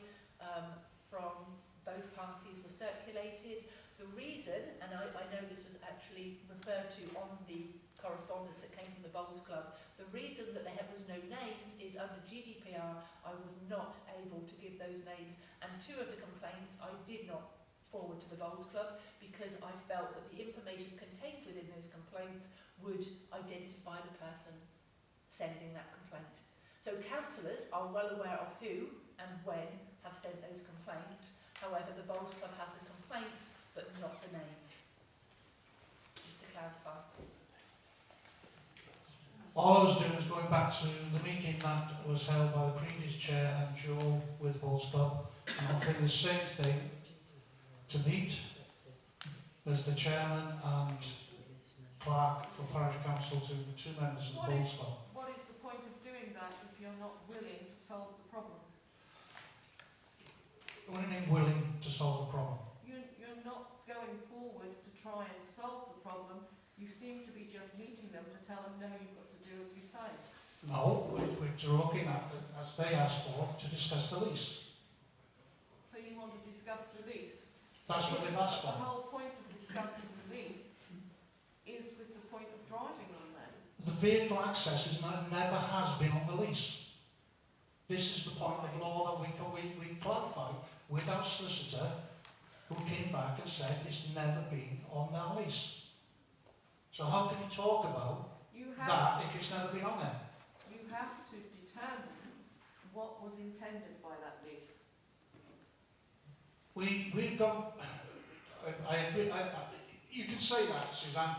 from both parties was circulated. The reason, and I know this was actually referred to on the correspondence that came from the Bowls Club, the reason that there was no names is under GDPR I was not able to give those names, and 2 of the complaints I did not forward to the Bowls Club because I felt that the information contained within those complaints would identify the person sending that complaint. So councillors are well aware of who and when have sent those complaints. However, the Bowls Club have the complaints but not the names. Just to clarify. All I was doing was going back to the meeting that was held by the previous chair and Joe with Bowls Club, and offering the same thing to meet as the chairman and clerk for Parish Council to the 2 members of the Bowls Club. What is the point of doing that if you're not willing to solve the problem? What do you mean willing to solve the problem? You're not going forwards to try and solve the problem. You seem to be just meeting them to tell them, no, you've got to do as we say. No, we're looking at, as they asked for, to discuss the lease. So you want to discuss the lease? That's what they've asked The for. whole point of discussing the lease is with the point of driving on them. The vehicle access never has been on the lease. This is the point of law that we clarified with our solicitor, who came back and said it's never been on that lease. So how can you talk about that if it's never been on there? You have to determine what was intended by that lease. We've got, I agree, you can say that, Suzanne.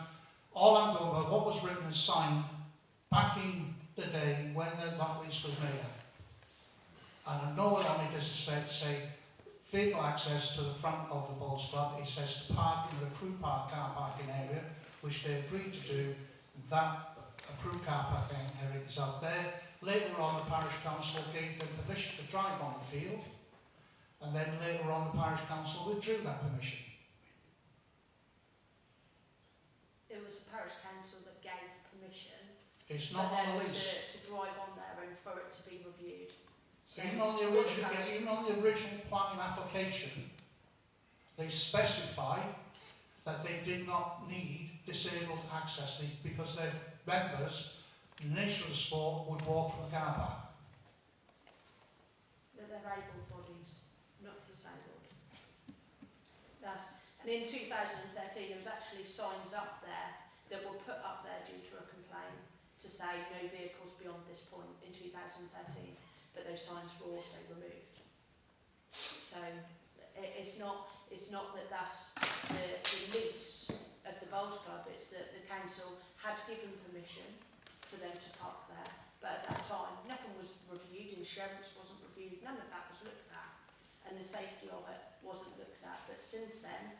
All I'm going about what was written and signed back in the day when that lease was made. And I know what I mean to say vehicle access to the front of the Bowls Club. It says to park in the approved car parking area, which they agreed to do. That approved car parking area is out there. Later on, the Parish Council gave them permission to drive on the field, and then later on, the Parish Council withdrew that permission. It was the Parish Council that gave permission It's for not on them the lease. to drive on there and for it to be reviewed. So Even on the original planning application, they specify that they did not need disabled access because their members, in the nature of the sport, would walk from the car park. that they're able bodies, not disabled. And in 2013 there was actually signs up there that were put up there due to a complaint to say no vehicles beyond this point in 2013, but those signs were also removed. So it's not It's not that that's the lease of the bowls club, it's that the council had given permission for them to park there, but at that time nothing was reviewed, insurance wasn't reviewed, none of that was looked at, and the safety of it wasn't looked at. But since then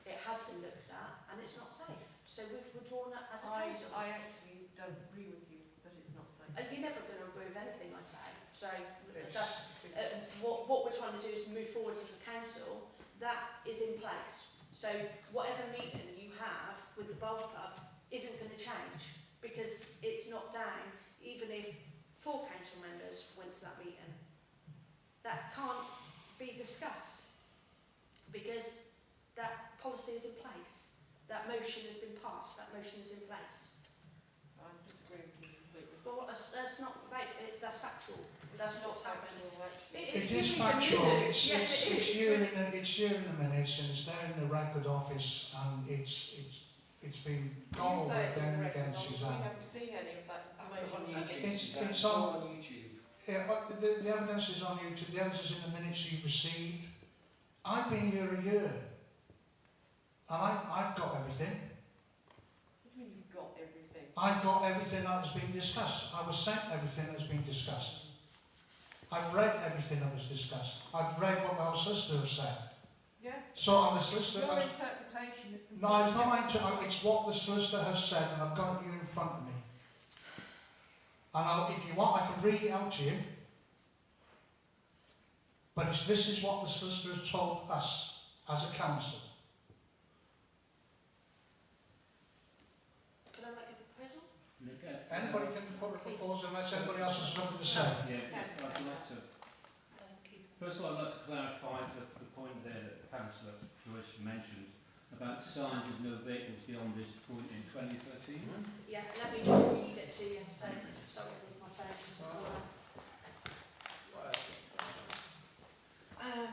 it has been looked at and it's not safe, so we've withdrawn it as a council. I actually don't agree with you that it's not safe. You're never going to approve anything I say, so It's, that's what we're trying to do is move forward as a council. That is in place, so whatever meeting you have with the bowl club isn't going to change, because it's not down. Even if 4 council members went to that meeting, that can't be discussed, because that policy is in place, that motion has been passed, that motion is in place. I disagree with you completely. But that's not right, that's factual. That's what's happened. it is factual. It's here in the minutes, and it's there in the record office, and it's been gone over again and again, Suzanne. We haven't seen any of that information. It's on YouTube. Yeah, but the evidence is on YouTube. The evidence is in the minutes you've received. I've been here a year, and I've got everything. What do you mean you've got everything? I've got everything that has been discussed. I was sent everything that's been discussed. I've read everything that was discussed. I've read what our solicitor has said. Yes. So on the solicitor, Your interpretation is completely no, it's not my different. it's what the solicitor has said, and I've got it here in front of me. And if you want, I can read it out to you. But this is what the solicitor has told us as a council. Can I make a proposal? Anybody can put a proposal unless anybody else has something to say. Yeah, I'd like to. First of all, I'd like to clarify the point there that Councillor Joyce mentioned about signs of no vehicles beyond this point in 2013. Yeah, let me just read it to you. So, sorry, I leave my phone. Okay.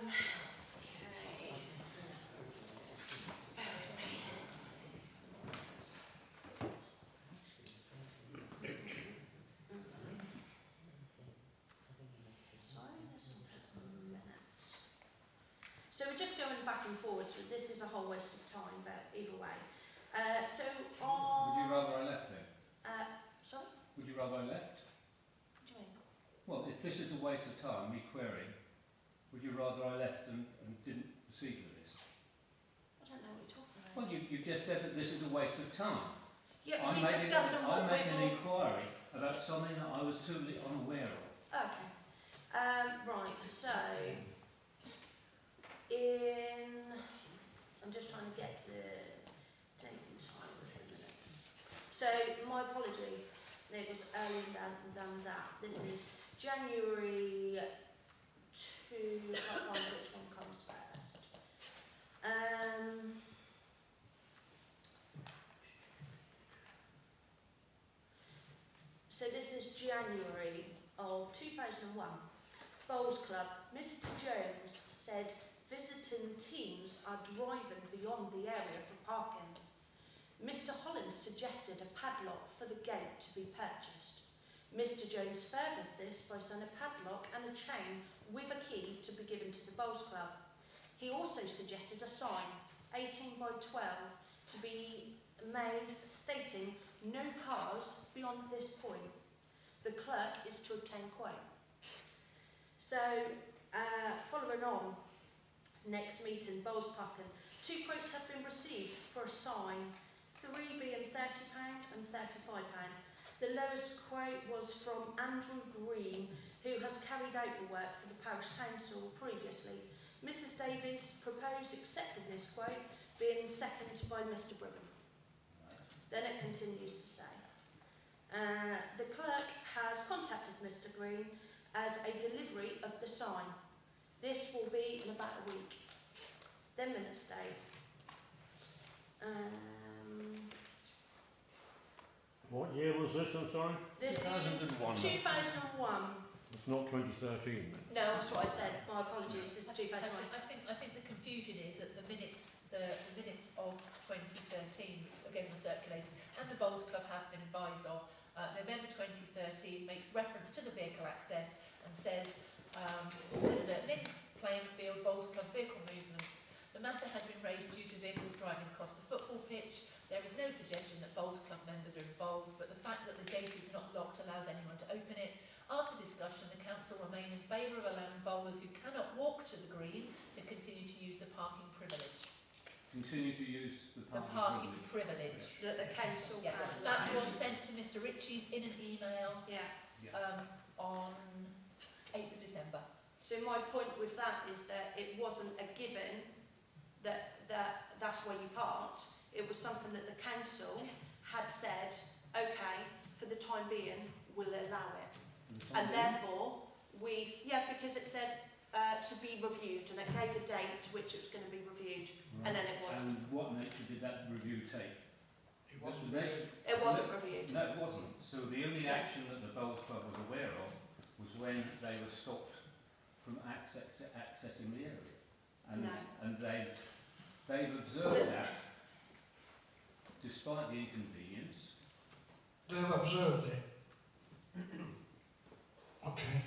So we're just going back and forwards. So this is a whole waste of time, but either way. So on... Would you rather I left then? Sorry? Would you rather I left? What do you mean? Well, if this is a waste of time, me querying, would you rather I left and didn't proceed with this? I don't know what you're talking about. Well, you just said that this is a waste of time. Yeah, I'm we discuss on what making an we've all... inquiry about something that I was totally unaware of. Okay. Right, so... I'm just trying to get the date and time of the minutes. So, my apology, it was earlier than that. This is January 2, I can't find which one comes first. So this is January of 2001. Bowls Club, Mr. Jones said visiting teams are driving beyond the area for parking. Mr. Holland suggested a padlock for the gate to be purchased. Mr. Jones furthered this by saying a padlock and a chain with a key to be given to the Bowls Club. He also suggested a sign, 18 by 12, to be made stating no cars beyond this point. The clerk is to obtain quote. So, following on, next meeting, Bowls Parkin, 2 quotes have been received for a sign, 3 being £30 and £35. The lowest quote was from Andrew Green, who has carried out the work for the Parish Council previously. Mrs Davies proposed accepting this quote, being seconded by Mr Brigham. Then it continues to say, the clerk has contacted Mr Green as a delivery of the sign. This will be in about a week. Then minutes stay. What year was this, I'm sorry? This 2001. is 2001. It's not 2013 then. No, that's what I said. My apologies. This is 2001. I think the confusion is that the minutes of 2013, which again were circulated, and the Bowls Club have been advised of, November 2013 makes reference to the vehicle access and says Lyng playing field, Bowls Club vehicle movements. to the green to continue to use the parking privilege. Continue to use the The parking privilege. That the council Yeah, had. that was sent to Mr Ritchie's in an email Yeah. on 8th of December. So my point with that is that it wasn't a given that's where you parked. It was something that the council had said, okay, for the time being, we'll allow it. And therefore, because it said to be reviewed, and it gave a date to which it was going to be reviewed, and then it wasn't. And what nature did that review take? It wasn't. It wasn't reviewed. No, it wasn't. So the only action that the Bowls Club was aware of was when they were stopped from accessing the area. And, No. and they've observed that, despite the inconvenience. They've observed it. Okay.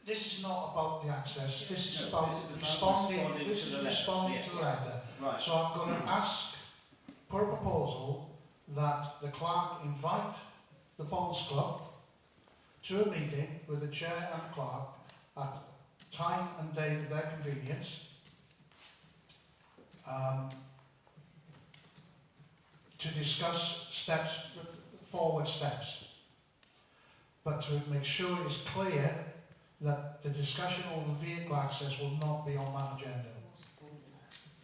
This is not about the access. This is about responding. This is responding to the letter. Right. So I'm going to put a proposal that the clerk invite the Bowls Club to a meeting with the chair and clerk at time and day of their convenience, to discuss forward steps, but to make sure it's clear that the discussion over vehicle access will not be on that agenda.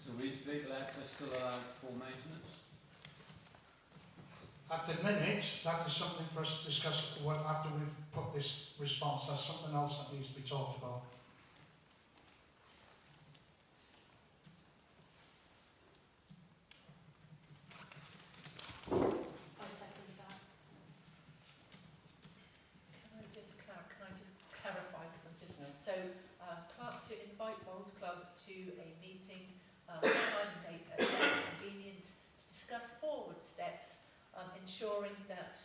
So is vehicle access still allowed for maintenance? At the minute, that is something for us to discuss after we've put this response. That's something else that needs to be talked about. I second that. Can I just clarify, because I'm just, so, clerk to invite Bowls Club to a meeting, time and date at their convenience, to discuss forward steps, ensuring that,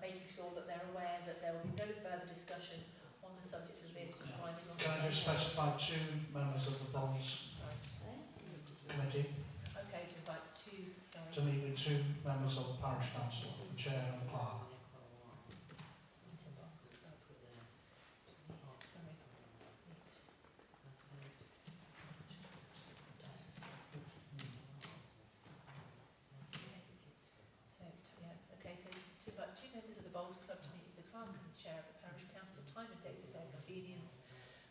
making sure that they're aware that there will be no further discussion on the subject of vehicles driving on. Can I just specify 2 members of the Bowls Committee Okay, to invite 2, sorry. to meet with 2 members of the Parish Council, the chair and the clerk? Sorry. So, invite 2 members of the Bowls Club to meet with the clerk and the chair of the Parish Council, time and date of their convenience,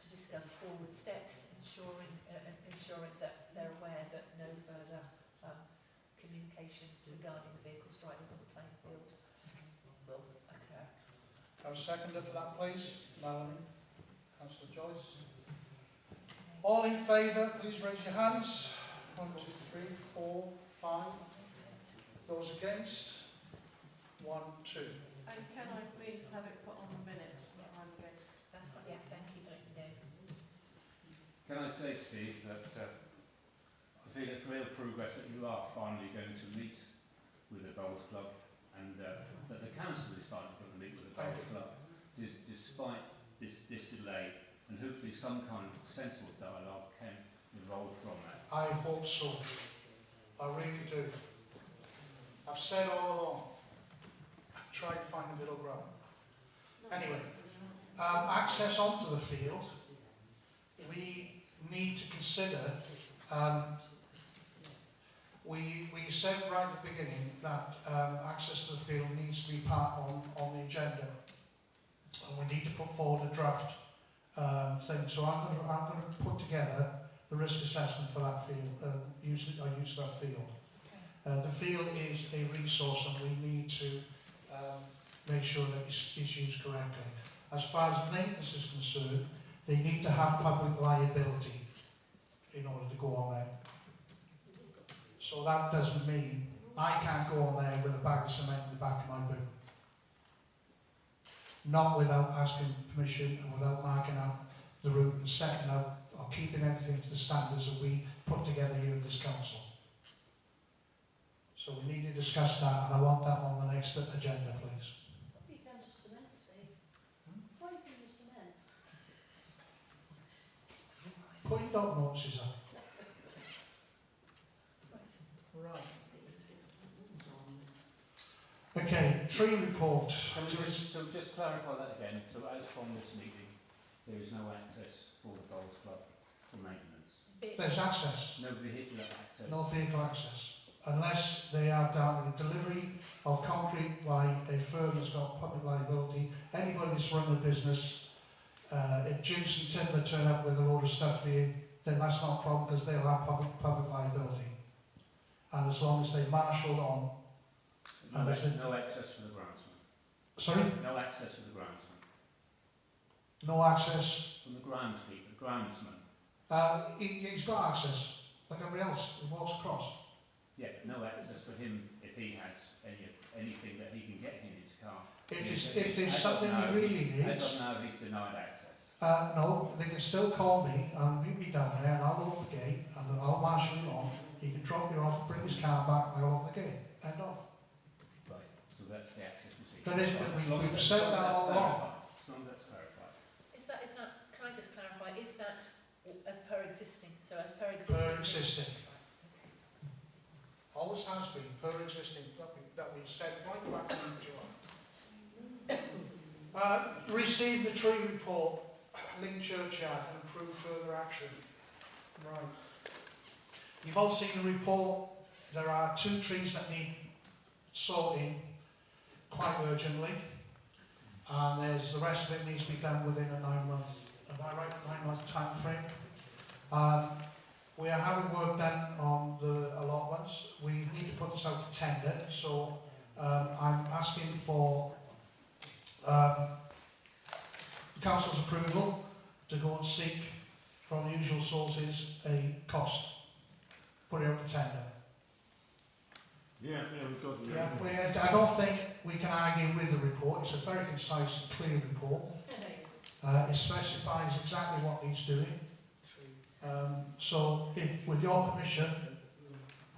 to discuss forward steps, ensuring that they're aware that no further communication regarding the vehicles driving on the playing field will occur. Have a seconder for that, please. Melanie. Councillor Joyce. All in favour, please raise your hands. 1, 2, 3, 4, 5. Those against? 1, 2. And can I please have it put on the minutes that I'm against? That's fine, yeah, thank you for letting me know. Can I say, Steve, that I feel it's real progress that you are finally going to meet with the Bowls Club, and that the council is finally going to meet with the Bowls Club, despite this delay, and hopefully some kind of sensible dialogue can evolve from that. I hope so. I really do. I've said all along, I've tried to find a middle ground. Anyway, access onto the field, we need to consider, we said right at the beginning that access to the field needs to be part on the agenda, and we need to put forward a draft thing. So I'm going to put together the risk assessment for that field, use of that field. The field is a resource, and we need to make sure that it's used correctly. As far as maintenance is concerned, they need to have public liability in order to go on there. So that doesn't mean I can't go on there with a bag of cement in the back of my boot. Not without asking permission and without marking out the route and setting out or keeping everything to the standards that we put together here in this council. So we need to discuss that, and I want that on the next agenda, please. What are you going to cement, Steve? Why are you going to cement? Put your dog notices up. Right. Okay, tree report. So just clarify that again. So as from this meeting, there is no access for the Bowls Club for maintenance. There's access, No vehicular access. no vehicle access, unless they are down in delivery of concrete by a firm that's got public liability. Anybody that's running a business, if Juice and Timber turn up with a load of stuff for you, then that's not a problem because they'll have public liability. And as long as they marshal on, No, and there's a- no access for the groundsman. sorry, No access for the groundsman. no access. From the groundskeeper, the groundsman. He's got access, like everybody else. He walks across. Yeah, but no access for him if he has anything that he can get in his car. If there's As of something now, he really As needs, of now, he's denied access. no, they can still call me and meet me down there, and I'll open the gate and I'll marshal him on. He can drop you off, bring his car back, and I'll open the gate. End of. Right, so that's the access procedure. There is, As we've long as said that's that all along. clarified. As long as that's clarified. Is that, can I just clarify, is that as per existing? So as per existing? Per existing. Okay. Always has been, per existing, that we said right back in July. Receive the tree report, Lyng Churchyard, and approve further action. Right. You've all seen the report. There are 2 trees that need sorting quite urgently, and there's the rest of it needs to be done within a 9-month, am I right, 9-month time frame. We are having work done on the allotments. We need to put this out to tender, so I'm asking for the council's approval to go and seek from the usual sources a cost. Put it out to tender. Yeah, we've got to. Yeah, I don't think we can argue with the report. It's a very concise and clear report. It specifies exactly what needs doing. So, if, with your permission,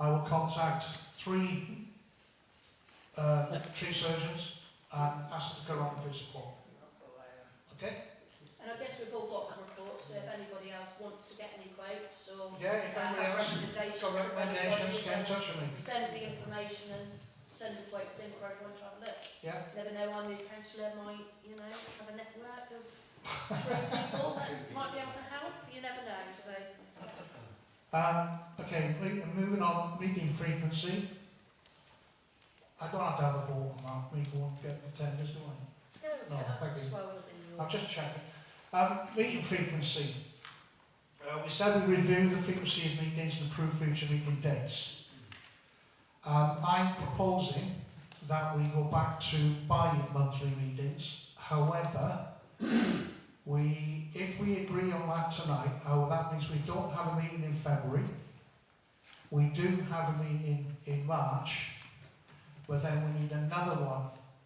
I will contact 3 tree surgeons and ask them to go around and do support. Okay? And I guess we've all got the report, so if anybody else wants to get any quotes or Yeah, if anybody else recommendations, got recommendations, get in touch with me. send the information and send the quotes in for everyone to have a look. Yeah. You never know, our new councillor might, have a network of tree people that might be able to help. You never know, so. Okay, moving on, meeting frequency. I don't have to have a vote on that. We won't get the tenders, do I? No, thank you. Well within your. I'm just checking. Meeting frequency. We said we review the frequency of meetings and approve future meeting dates. I'm proposing that we go back to bi-monthly meetings. However, if we agree on that tonight, that means we don't have a meeting in February. We do have a meeting in March, but then we need another one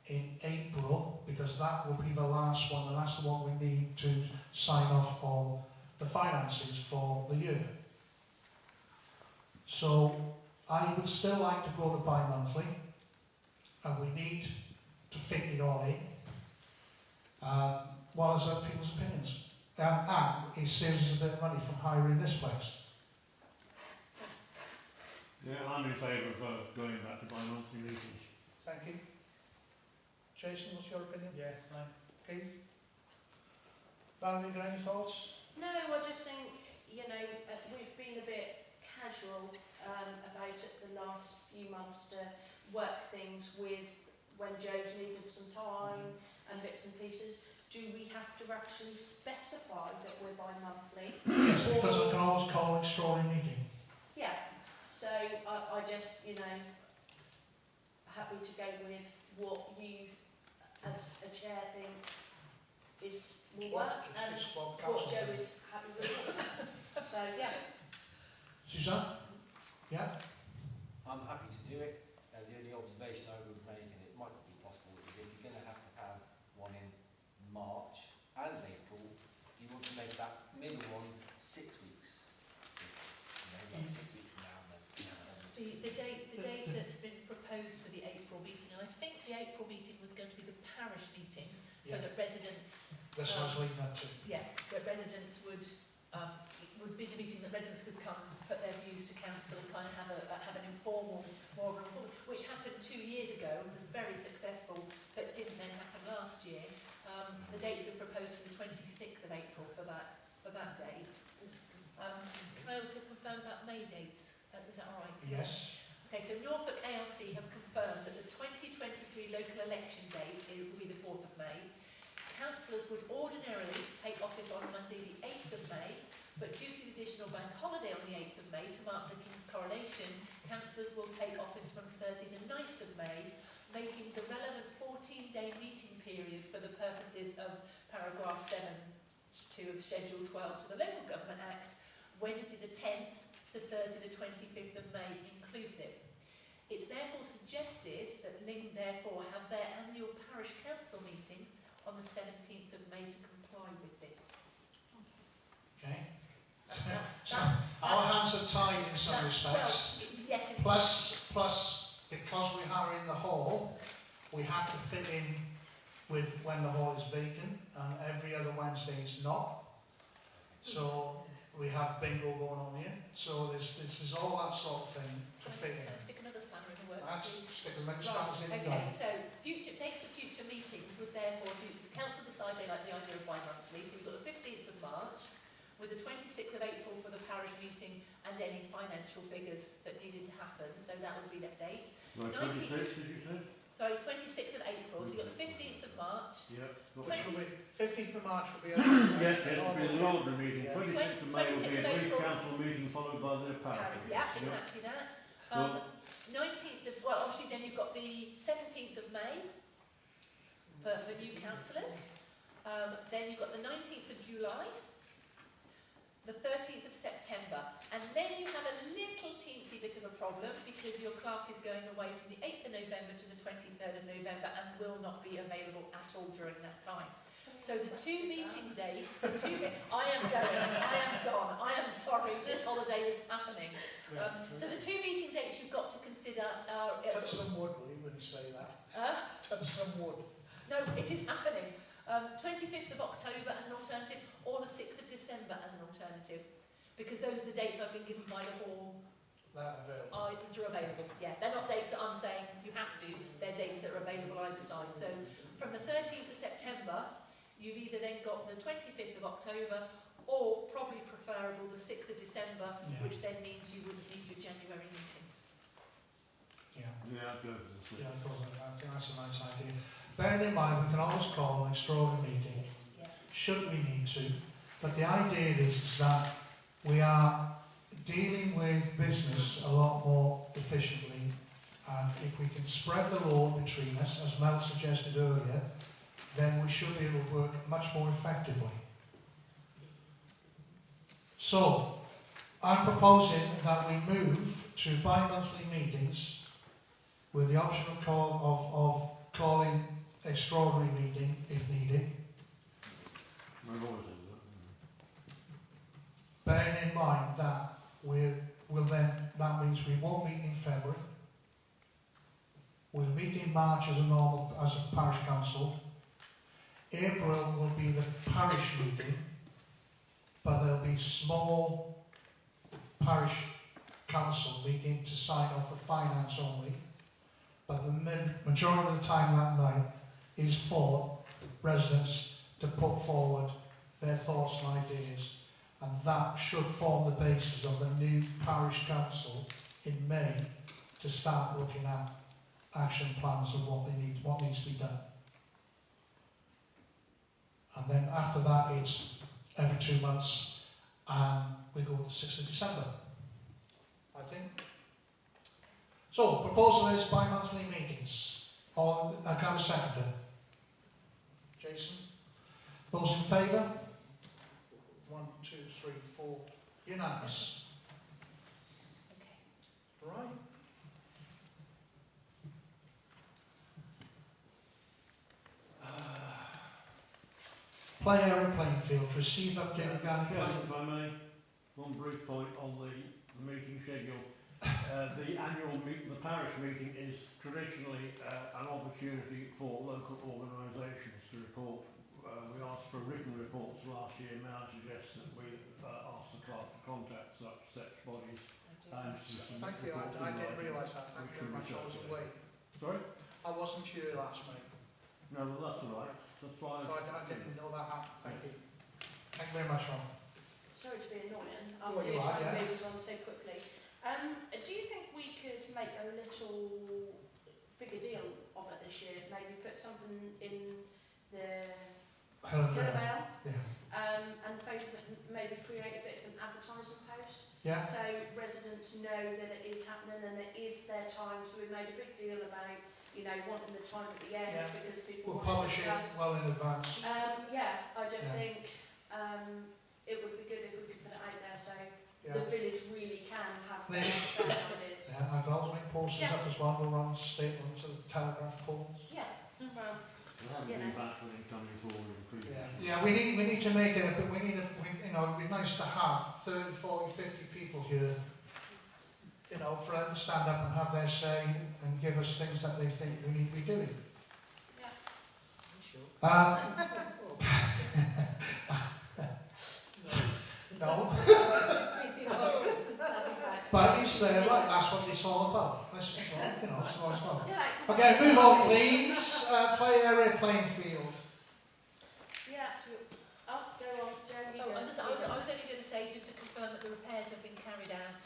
in April, because that will be the last one, and that's the one we need to sign off all the finances for the year. So I would still like to go to bi-monthly, and we need to fit it all in. What are people's opinions? And it saves us a bit of money from hiring this place. Yeah, I'm in favour of going back to bi-monthly meetings. Thank you. Jason, what's your opinion? Yeah, fine. Keith? Valerie, got any thoughts? No, I just think, we've been a bit casual about it the last few months to work things with when Joe's needed some time and bits and pieces. Do we have to actually specify that we're bi-monthly? Yes, because I can always call an extraordinary meeting. Yeah, so I just, happy to go with what you, as a chair, think will work, and It's what what council Joe thinks. is happy with. So, yeah. Suzanne? Yeah? I'm happy to do it. The only observation I would make, and it might not be possible, is if you're going to have one in March and April, do you want to make that middle one 6 weeks? Like 6 weeks from now, then. The date that's been proposed for the April meeting, and I think the April meeting was going to be the parish meeting, so that residents, That's what I was leading up to. where residents would be the meeting that residents could come, put their views to council, and kind of have an informal, more of an informal, which happened 2 years ago and was very successful, but didn't then happen last year. The date's been proposed for the 26th of April for that Yes. Okay, so Norfolk ALC have confirmed that the 2023 local election date will be the 4th of May. Councillors would ordinarily take office on Monday the 8th of May, but due to the additional bank holiday on the 8th of May to mark the King's coronation, councillors will take office from Thursday the 9th of May, making the relevant 14-day meeting period for the purposes of paragraph 7(2) of Schedule 12 to the Local Government Act, Wednesday the 10th to Thursday the 25th of May inclusive. It's therefore suggested that Lyng therefore have their annual parish council meeting on the 17th of May to comply with this. Okay. That's Our hands are tied in some respects. Well, yes. Plus, because we are in the hall, we have to fit in with when the hall is vacant, and every other Wednesday it's not. So we have bingo going on here. So this is all that sort of thing to fit in. Can I stick another spanner in the works? That's please? stick the next Right, in the okay, gun. so future dates of future meetings would therefore, if the council decide they like the idea of bi-monthly, so you've got the 15th of March, with the 26th of April for the parish meeting and any financial figures that needed to happen, so that would be that date. No, 26, did you say? Sorry, 26th of April, so you've got the 15th of March, Yep. Which will be 15th of March will be Yes, it'll be the ordinary meeting. Yeah. 26th of May will be a 26th of Lease April. Council meeting followed by the parish. yeah, exactly that. 19th of, well, obviously then you've got the 17th of May for new councillors. Then you've got the 19th of July, the 13th of September, and then you have a little teensy bit of a problem because your clerk is going away from the 8th of November to the 23rd of November and will not be available at all during that time. So the two meeting dates, I am gone, I am sorry, this holiday is happening. So the two meeting dates you've got to consider are... Touch some wood, will you, when you say that? Touch some wood. No, it is happening. 25th of October as an alternative, or the 6th of December as an alternative, because those are the dates I've been given by the hall. That available. Are available. Yeah, they're not dates that I'm saying you have to. They're dates that are available either side. So from the 13th of September, you've either then got the 25th of October, or probably preferable the 6th of December, which then means you wouldn't need your January meeting. Yeah. Yeah, go for the Yeah, I think that's a nice idea. Bearing in mind, we can always call an extraordinary meeting, should we need to, but the idea is that we are dealing with business a lot more efficiently, and if we can spread the load between us, as Mel suggested earlier, then we should be able to work much more effectively. So, I'm proposing that we move to bi-monthly meetings with the optional of calling extraordinary meeting if needed. Bearing in mind that that means we won't meet in February. We'll meet in March as a parish council. April will be the parish meeting, but there'll be small parish council meeting to sign off the finance only. But the majority of the time that night is for residents to put forward their thoughts and ideas, and that should form the basis of the new parish council in May to start looking at action plans of what needs to be done. And then after that it's every 2 months, and we go to the 6th of December, I think. So, proposal is bi-monthly meetings. Can I have a seconder? Jason? Those in favour? 1, 2, 3, 4. Unanimous. Okay. Right. Play aeroplane field. Receive update regarding Chairman, if I may, one brief point on the meeting schedule. The parish meeting is traditionally an opportunity for local organisations to report. We asked for written reports last year. May I suggest that we ask the clerk to contact such bodies and to submit Thank you. reports I in didn't writing, realise that. Thank which you very can be much. I was circulated. away. Sorry? I wasn't here last May, No, well, that's all right. That's fine. so I didn't know that happened. Thank you. Thank you very much, Ron. Sorry to be annoying, Well, after you you're are, trying yeah. to move us on so quickly. Do you think we could make a little bigger deal of it this year? Maybe put something in the Bell, and maybe create a bit of an advertising post, Yeah. so residents know that it is happening and it is their time. So we made a big deal about, you know, wanting the time at the end Yeah. because people We'll want publish to it discuss. well in advance. Yeah, I just Yeah. think it would be good if we could put it out there so Yeah. the village really can have their Yeah. say ideas. Yeah, I'd also make posters Yeah. up as well, go around the statement to the telegraph poles. Yeah, well, We'll have You to know. be back when it comes forward and prove Yeah, it. yeah, we need to make it, but you know, it'd be nice to have 30, 40, 50 people here, you know, for them to stand up and have their say and give us things that they think we need to be doing. yeah. No, but it's there, right, that's what it's all about. This is what, you know, it's what it's about. Yeah. Okay, move on please, play area playing field. Yeah. Oh, go on, Joe. you Oh, go. I was only going to say, just to confirm that the repairs have been carried out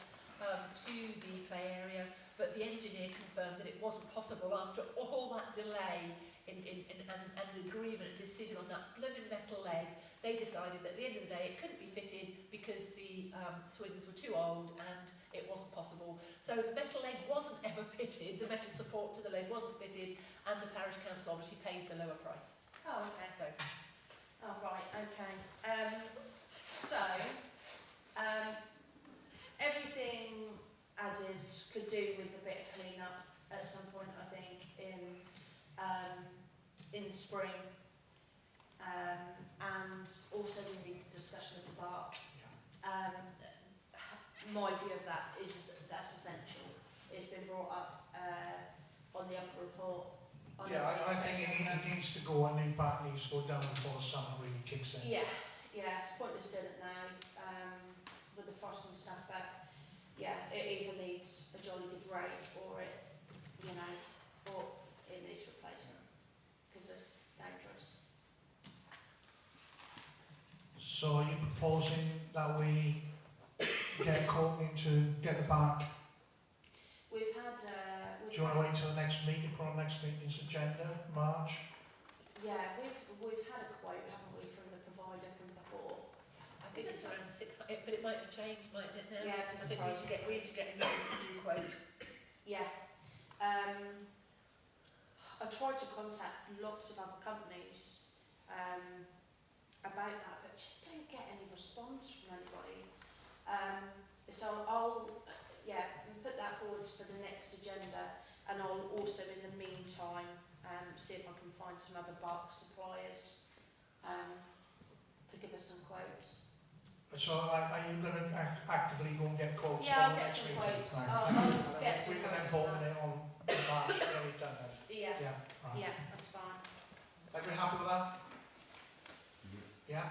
to the play area, but the engineer confirmed that it wasn't possible after all that delay and the agreement and decision on that blooming metal leg. They decided that at the end of the day it couldn't be fitted because the swings were too old and it wasn't possible. So the metal leg wasn't ever fitted, the metal support to the leg wasn't fitted, and the parish council obviously paid the lower price. Oh, okay. So Oh, right, okay. Everything as is could do with a bit of clean up at some point, I think, in the spring. And also we need the discussion of the bark. My view of that is that's essential. It's been brought up on the upper report. Yeah, I think it needs to go, and impact needs to go down before the summer really kicks in. Yeah, it's pointless doing it now with the frost and stuff, but yeah, it either needs a jolly good rake or it, you know, or it needs replacing because it's dangerous. So are you proposing that we get Courtney to get the back? We've had. Do you want to wait till the next meeting, put on next meeting's agenda, March? Yeah, we've had a quote, haven't we, from the provider from before? I think it's around 600, but it might have changed, mightn't it now? Yeah, I think we need to get a new quote. Yeah. I tried to contact lots of other companies about that, but just don't get any response from anybody. So I'll put that forward for the next agenda, and I'll also in the meantime see if I can find some other bark suppliers to give us some quotes. So are you going to actively go and get quotes? Yeah, for I'll the get next some meeting? quotes. Right, I'll thank you. get If some we can then quotes vote for on that. it on March, get it done then. Yeah, Yeah, right. yeah, that's fine. Everybody happy with that? Yeah.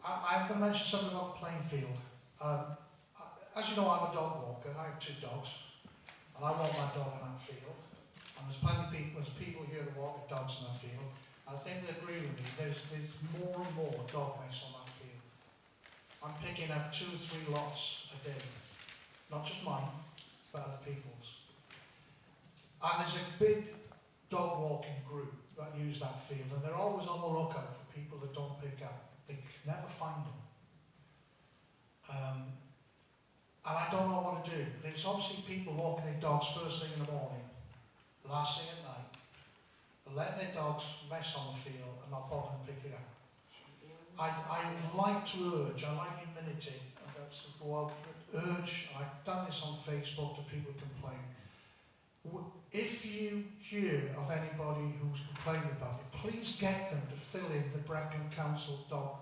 I'm going to mention something about the playing field. As you know, I'm a dog walker. I have 2 dogs, and I walk my dog in that field. And there's people here that walk their dogs in that field. And I think they agree with me. There's more and more dog waste on that field. I'm picking up 2 or 3 lots a day, not just mine, but other people's. And there's a big dog walking group that use that field, and they're always on the lookout for people that don't pick up. They can never find them. And I don't know what to do. There's obviously people walking their dogs first thing in the morning, last thing at night, letting their dogs mess on the field and not bothering to pick it up. I like to urge, I like humility, urge, I've done this on Facebook to people who complain. If you hear of anybody who's complaining about it, please get them to fill in the Brecon Council dog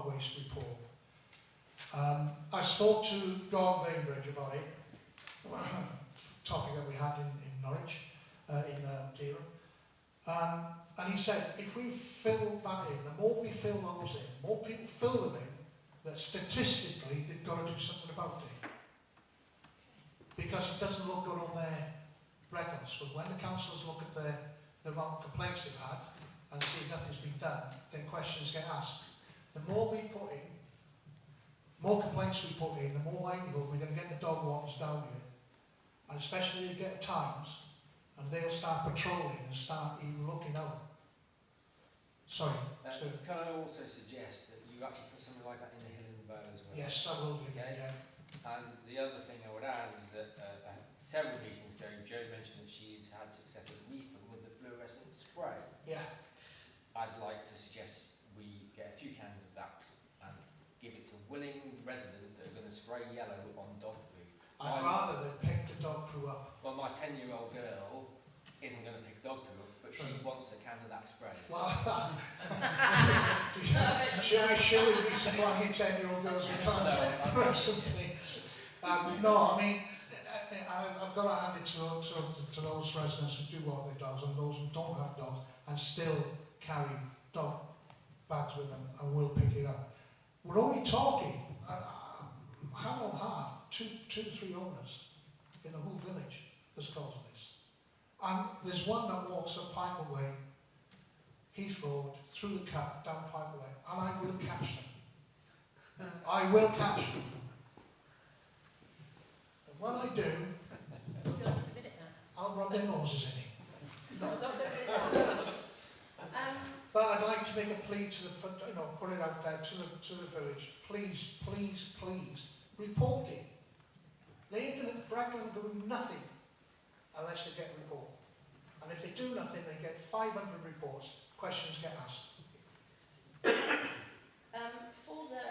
waste report. I spoke to Gordon Bainbridge about it, topic that we had in Norwich, in Durham. And he said, if we fill that in, the more we fill those in, more people fill them in, that statistically they've got to do something about it. Because it doesn't look good on their records. But when the councillors look at the amount of complaints they've had and see nothing's been done, then questions get asked. The more we put in, more complaints we put in, the more likelihood we're going to get the dog wardens down here. And especially you get times, and they'll start patrolling and start even looking out. Sorry, Stu. Can I also suggest that you actually put something like that in the Hill and Vale as well? Yes, I will do, Okay. yeah. And the other thing I would add is that several meetings ago, Jo mentioned that she's had success with refilling with the fluorescent spray. Yeah, I'd like to suggest we get a few cans of that and give it to willing residents that are going to spray yellow on dog poo. I'd rather they pick the dog poo up. Well, my 10-year-old girl isn't going to pick dog poo up, but she wants a can of that spray. Well, should we be supplying 10-year-old girls with some things? No, I mean, I've got to hand it to those residents who do want their dogs and those who don't have dogs and still carry dog bags with them and will pick it up. We're only talking, hand on heart, two to three owners in the whole village that's causing this. And there's one that walks up Piper Way, Heath Road, through the cut, down Piper Way, and I will catch them. I will catch them. And when I do, I'll rub their noses in it. No, don't do it. But I'd like to make a plea to the, put it out there to the village. Please, please, please, report it. They ain't going to brag on doing nothing unless they get a report. And if they do nothing, they get 500 reports. Questions get asked. For the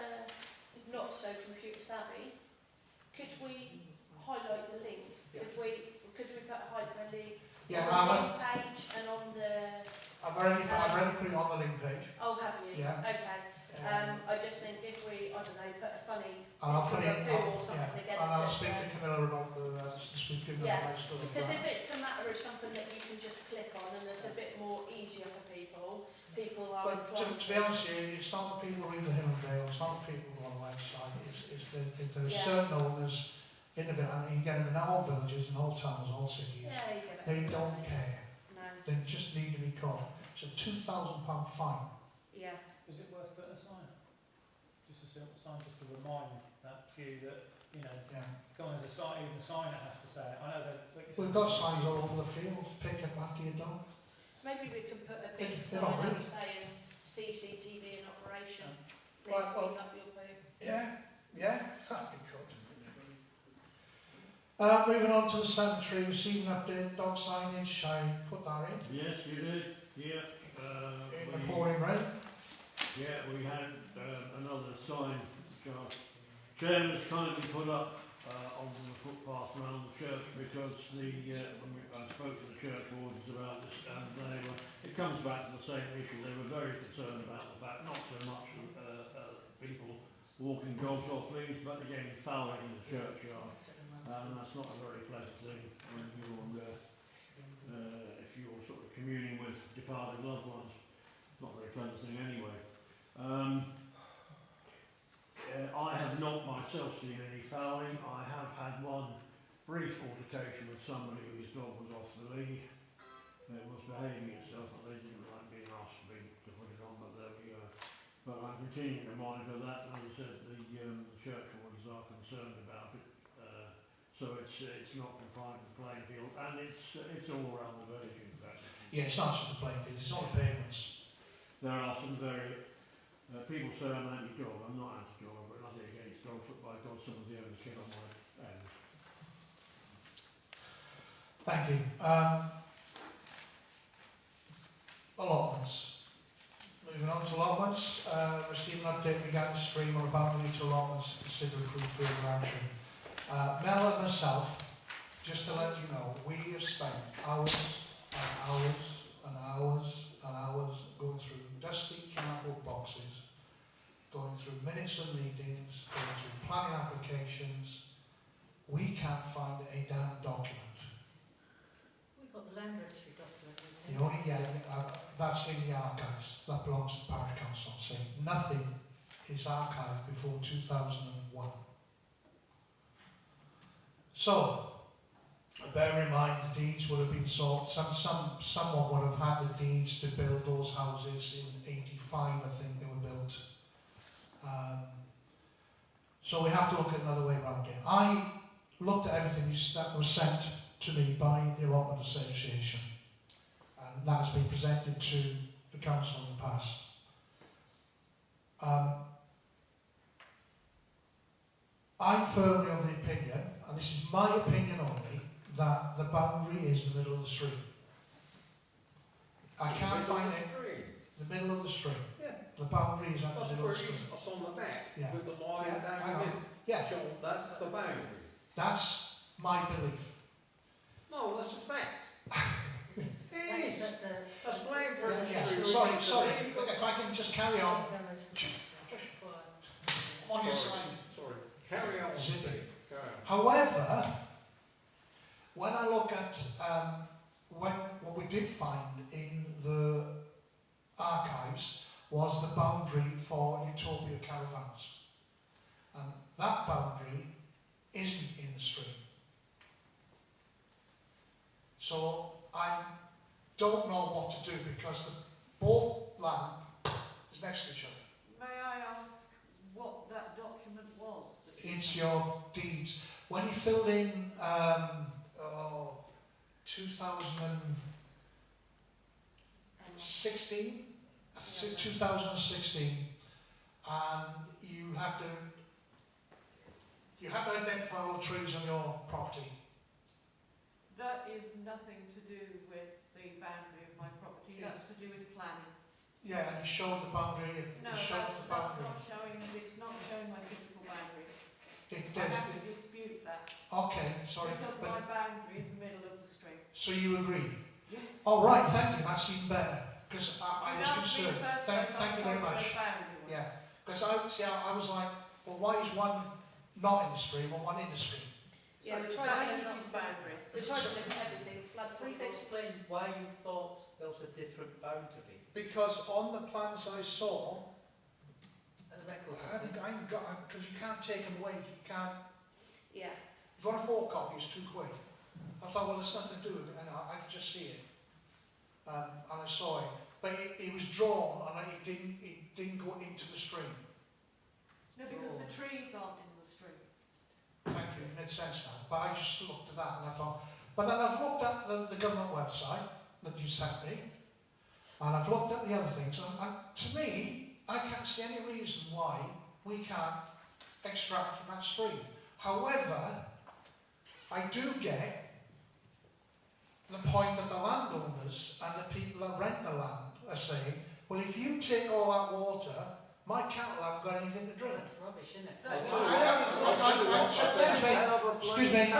not so computer savvy, could we highlight the link? Yeah. Could we put a hyperlink Yeah, on the link page and on the? I've already put it on the link page. Oh, have you? Yeah. Okay. I just think if we, I don't know, put a funny And I'll put it in, or something yeah, against and I'll it. speak to Camilla about this week, give her Yeah, a nice little because if grant. it's a matter of something that you can just click on and it's a bit more easier for people, people are But to inclined be honest with you, it's not the people who read the Hill and Vale, it's not the people who are on the website, there's Yeah. certain owners in the village, and you get them in all villages and all towns, all cities, Yeah, you get it. they don't care, No. they just need to be caught. It's a £2,000 fine. Yeah. Is it worth putting a sign up? Just a simple sign, just to remind that few that, Yeah. come on, there's a sign, even the signer has to say it. I know that. We've got signs all over the field, pick up after your dog. Maybe we could put a big They're sign not up really. saying CCTV in operation. Please Right, well- pick up your poo. Yeah, that'd be good. Moving on to the cemetery, receiving update, dog signage, I put that in. Yes, you did. Yeah. In the pouring rain. Yeah, we had another sign which our chairman's kindly put up on the footpath around the church because I spoke to the church wardens about this and it comes back to the same issue. They were very concerned about the fact, not so much people walking dogs off leads, but again fouling in the churchyard. And that's not a very pleasant thing when if you're sort of communing with departed loved ones. Not a very pleasant thing anyway. I have not myself seen any fouling. I have had one brief altercation with somebody whose dog was off the lead. It was behaving itself, but they didn't like being asked to put it on, but there we go. But I'm continuing to monitor that, and as I said, the church wardens are concerned about it. So it's not confined to the playing field, and it's all around the village, in fact. Yeah, it's not just the playing field, it's on the pavements. There are some very people say I'm anti-dog. I'm not anti-dog. I've got nothing against dogs, but by God, some of the owners get on my end. Thank you. Allotments. Moving on to allotments. Receiving an update regarding the stream or about to allotments to consider approved further action. Mel and myself, just to let you know, we have spent hours and hours and hours and hours going through dusty cardboard boxes, going through minutes of meetings, going through planning applications. We can't find a damn document. We've got the land registry document. The only, that's in the archives, that belongs to the Parish Council, so nothing is archived before 2001. So, bear in mind the deeds would have been sought, someone would have had the deeds to build those houses in 85, I think they were built. So we have to look at another way around it. I looked at everything that was sent to me by the Allotment Association, and that has been presented to the council in the past. I'm firmly of the opinion, and this is my opinion only, that the boundary is the middle of the street. I can't find it. The middle of the street. Yeah. The boundary is at the middle of the street. That's on the back, Yeah. with the line Yeah, down hang the on. middle. Yeah, So that's the boundary. that's my belief. No, that's a fact. It is. That's blank for Yeah, the sorry, street. sorry. If I can just carry on. On your side. Sorry, carry on, Zip Steve. Go on. However, when I look at what we did find in the archives was the boundary for Utopia caravans. And that boundary isn't in the stream. So I don't know what to do because both land is next to each other. May I ask what that document was? It's your deeds. When you filled in 2016, and you had to identify all the trees on your property. That is nothing to do with the boundary of my property, Yeah. that's to do with planning. Yeah, and you showed the boundary. No, you that's showed the boundary. not showing, it's not showing my physical boundary. It I did. have to dispute that, Okay, sorry. because my boundary is the middle of the street. So you agree? Yes. All right, thank you. That's even better because I was You asked me concerned. the first Thank place I you very told where much. the boundary was. Yeah, because I was like, well, why is one not in the stream and one in the stream? Yeah, we So tried to that limit is the boundary. We tried to limit everything, Please floodplains. explain why you thought there was a different boundary. Because on the plans I saw, And the records I haven't got, because you can't take them away. You can't. Yeah. If you want a photocopy, it's £2. I thought, well, there's nothing to do with it, and I could just see it. And I saw it, but it was drawn, and it didn't go into the stream. No, because the trees aren't in the street. Thank you, it made sense now. But I just looked at that and I thought, but then I've looked at the government website that you sent me, and I've looked at the other things, and to me, I can't see any reason why we can't extract from that stream. However, I do get the point that the landowners and the people that rent the land are saying, well, if you take all that water, my cattle haven't got anything to drink. That's rubbish, isn't it? Excuse me,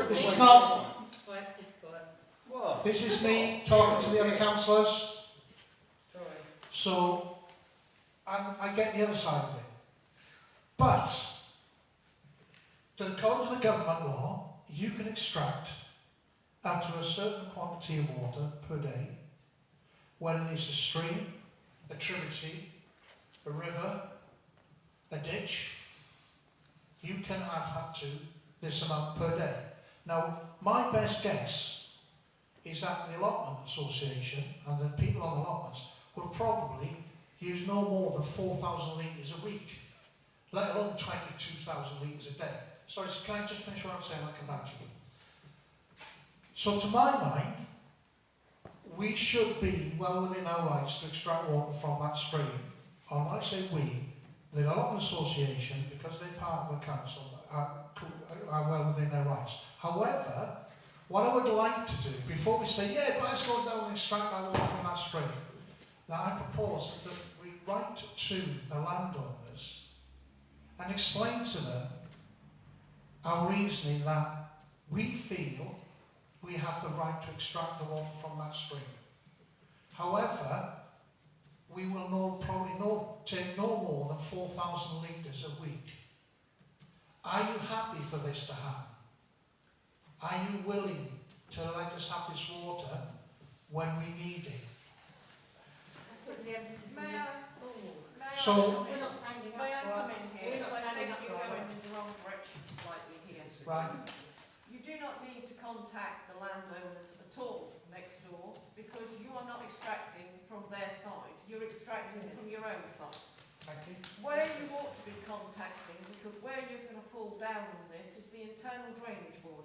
this is not, What? this is me talking to the other councillors, Sorry. so I get the other side of it. But, according to the government law, you can extract up to a certain quantity of water per day, whether it's a stream, a tributary, a river, a ditch. You can have up to this amount per day. Now, my best guess is that the Allotment Association and the people on the allotments will probably use no more than 4,000 litres a week, let alone 22,000 litres a day. Sorry, can I just finish what I'm saying? I'll come back to you. So to my mind, we should be well within our rights to extract water from that stream. And when I say we, the Allotment Association, because they're part of the council, are well within their rights. However, what I would like to do, before we say, yeah, but let's go down and extract that water from that stream, that I propose that we write to the landowners and explain to them our reasoning that we feel we have the right to extract the water from that stream. However, we will probably take no more than 4,000 litres a week. Are you happy for this to happen? Are you willing to let us have this water when we need it? Let's put the emphasis May on I, may I, So- We're not standing up may I for come our- in we're here, not because I standing think up you're for our- going in the wrong direction slightly here. Right. You do not need to contact the landowners at all next door, because you are not extracting from their side, you're extracting from your own side. Thank you. Where you ought to be contacting, because where you're going to fall down on this, is the Internal Drainage Board.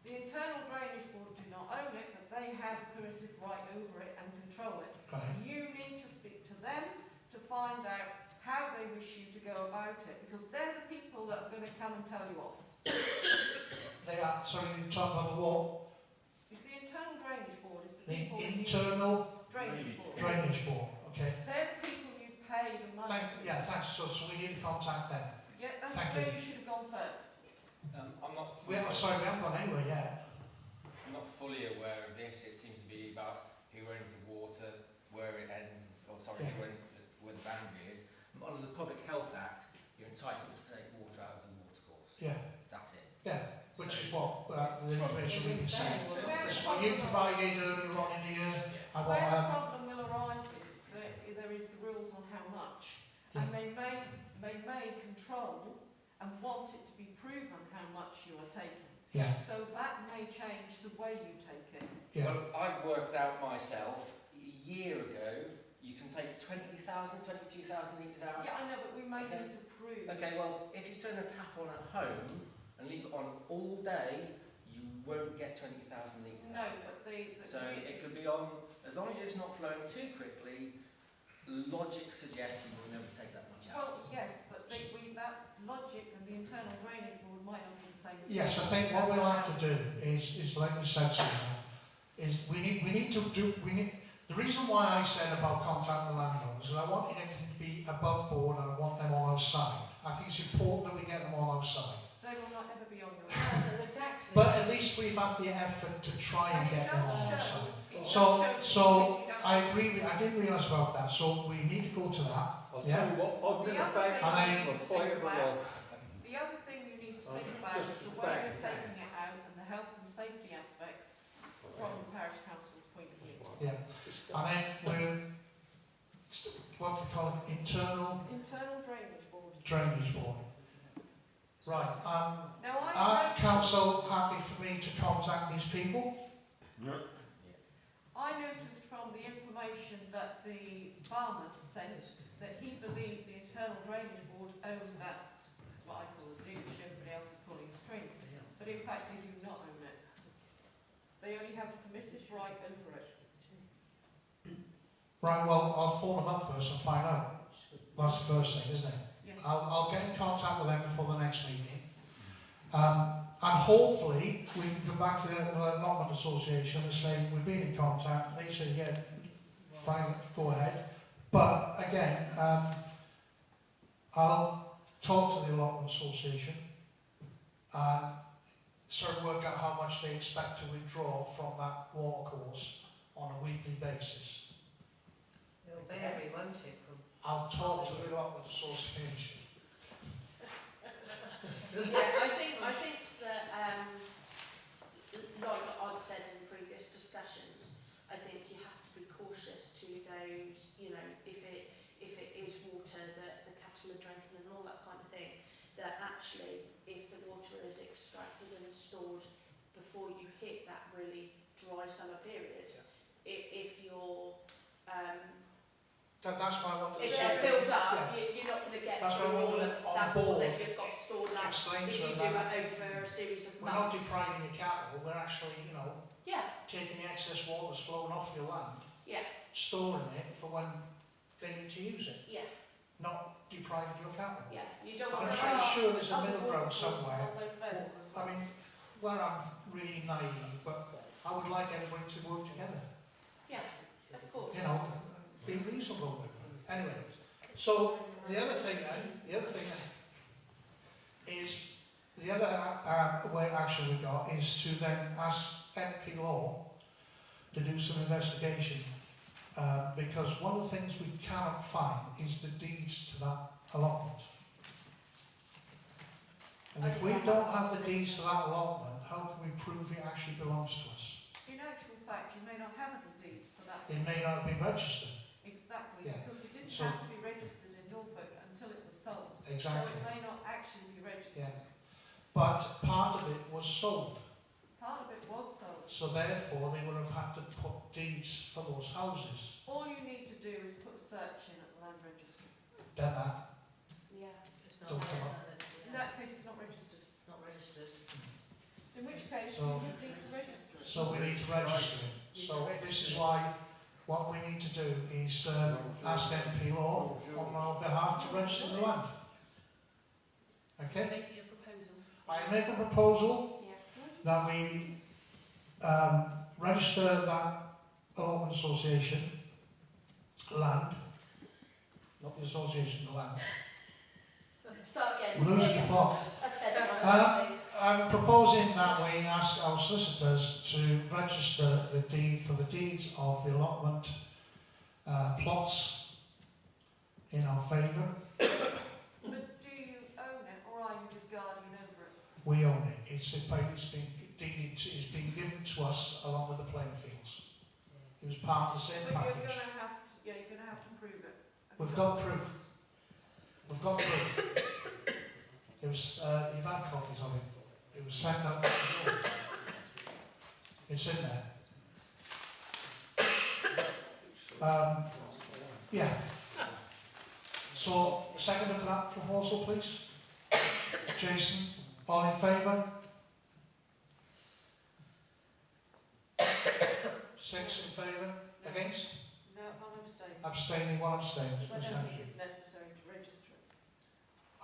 The Internal Drainage Board do not own it, but they have permissive right over it and control it. Right. You need to speak to them to find out how they wish you to go about it, because they're the people that are going to come and tell you off. They are, sorry, you're talking about the what? It's the Internal Drainage Board, it's the The people that Internal Drainage Board. Drainage Board, okay. They're the people you pay the money Thanks, to. yeah, thanks, so we need to contact them. Yeah, that's Thank where you. you should have gone first. I'm not We haven't gone anywhere yet. I'm not fully aware of this. It seems to be about who owns the water, where it ends, or sorry, Yeah. where the boundary is. Under the Public Health Act, you're entitled to take water out of the watercourse. Yeah, That's it. yeah, which is what the information we can see. Where That's the what you problem- provided earlier on in the year. And what, Where the problem will arise is that there is the rules on how much, and they may control and want it to be proven how much you are taking. yeah, So that may change the way you take it. yeah, Well, I've worked out myself, a year ago, you can take 20,000, 22,000 litres out. Yeah, I know, but we may Okay. need to prove. Okay, well, if you turn a tap on at home and leave it on all day, you won't get 20,000 litres No, out. but So it could be on, as long as it's not flowing too quickly, logic suggests you will never take that much out. well, yes, but that logic and the Internal Drainage Board might not be the same. yes, I think what we'll have to do is like you said, Susan, is we need, the reason why I said about contacting the landowners is I want everything to be above board and I want them on our side. I think it's important that we get them on our side. They will not ever be on your Yeah, side. well, exactly. But at least we've had the effort to try and And it get them does on our show- side. it does So- show so that you I don't- agree with, I didn't realise about that, so we need to go to that. I'll Yeah. tell you what, I've been The other about thing for you need to fibre think about- off. The other thing you need to think Oh, about just is the as way bad. you're taking it out and the health and safety aspects from the parish council's point of view. Yeah. And then we're, what do you call it, internal Internal Drainage Board. drainage board. Right, Now are council happy for me to contact these people? I noticed from the information that the farmer sent that he believed the Internal Drainage Board owned that, what I call a ditch, everybody else is calling a stream. But in fact, they do not own it. They only have a permissive right over it. Right, well, I'll phone them up first and find out. That's the first thing, isn't it? Yes. I'll get in contact with them before the next meeting. And hopefully we can go back to the Allotment Association and say we've been in contact. They say, yeah, fine, go ahead. But again, I'll talk to the Allotment Association and sort of work out how much they expect to withdraw from that watercourse on a weekly basis. It'll vary, won't it? I'll talk to the Allotment Association. Yeah, I think that, like I've said in previous discussions, I think you have to be cautious to those, you know, if it is water that the cattle are drinking and all that kind of thing, that actually if the water is extracted and stored before you hit that really dry summer period, if you're That's why I wanted to if say. they're filled up, Yeah. you're not going to get That's through why I all want of them on that water board. that you've got stored up Explain if to you them do that it over a series of we're not months. depriving your cattle, we're actually, you know, Yeah, taking the excess water that's flowing off your land, yeah, storing it for when they need to use it, yeah, not depriving your cattle. yeah. You don't I'm want to pretty are sure there's a other middle ground watercourses somewhere. on those feathers as I well. mean, where I'm really naive, but I would like everybody to work together, Yeah, of course. you know, be reasonable with them. Anyway, so the other thing is, the other way action we got is to then ask MP Law to do some investigation, because one of the things we cannot find is the deeds to that allotment. And if we don't have the deeds to that allotment, how can we prove it actually belongs to us? In actual fact, you may not have any deeds for that. It may not have been registered. Exactly, Yeah. because it didn't So- have to be registered in Norfolk until it was sold. Exactly. So it may not actually be registered. Yeah. But part of it was sold. Part of it was sold. So therefore, they would have had to put deeds for those houses. All you need to do is put a search in at the land registry. done that. Yeah. It's not, Don't it's come not, up. In that case, it's not registered. it's not registered. In which case, So- you just need to register it. So we need to register it. So this is why what we need to do is ask MP Law on our behalf to register the land. Okay? Making a proposal. I make a proposal Yeah. that we register that allotment association land, not the association, the land. Start again. We're losing the plot. That's better. I'm proposing that we ask our solicitors to register the deed for the deeds of the allotment plots in our favour. But do you own it, or are you just guardian over it? We own it. It's been deeded to, it's been given to us along with the playing fields. It was part of the same But you're package. going to have to, yeah, you're going to have to prove it. We've got proof. We've got proof. It was, you've had copies of it. It was sent out. It's in there. Yeah. So, second for that proposal, please. Jason, all in favour? 6 in favour? Against? No, I'm abstaining. Abstaining, 1 abstaining. I don't think it's necessary to register it.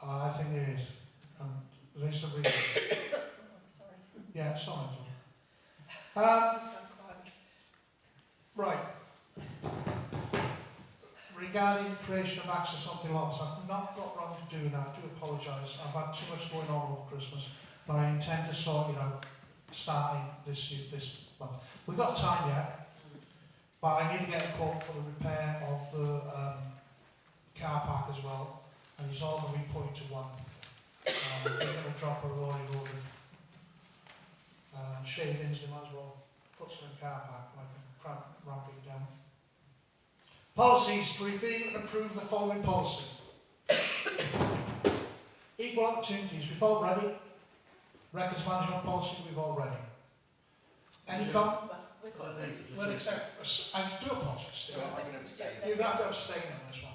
I think there is. Lisa, read it. Sorry. Yeah, sorry. Right. Regarding creation of access onto lots, I've not got round to doing that. I do apologise. I've had too much going on over Christmas, but I intend to sort it out starting this month. We've got time yet, but I need to get a quote for the repair of the car park as well, and it's all going to be put into one. I think it'll drop a rolling load of shavings. They might as well put some in car park and I can ramp it down. Policies to review and approve the following policy. Equal opportunities, we've all read it. Records management policy, we've all read it. Any comment? Well, except, I do apologise. So I'm going to abstain. You have to abstain on this one.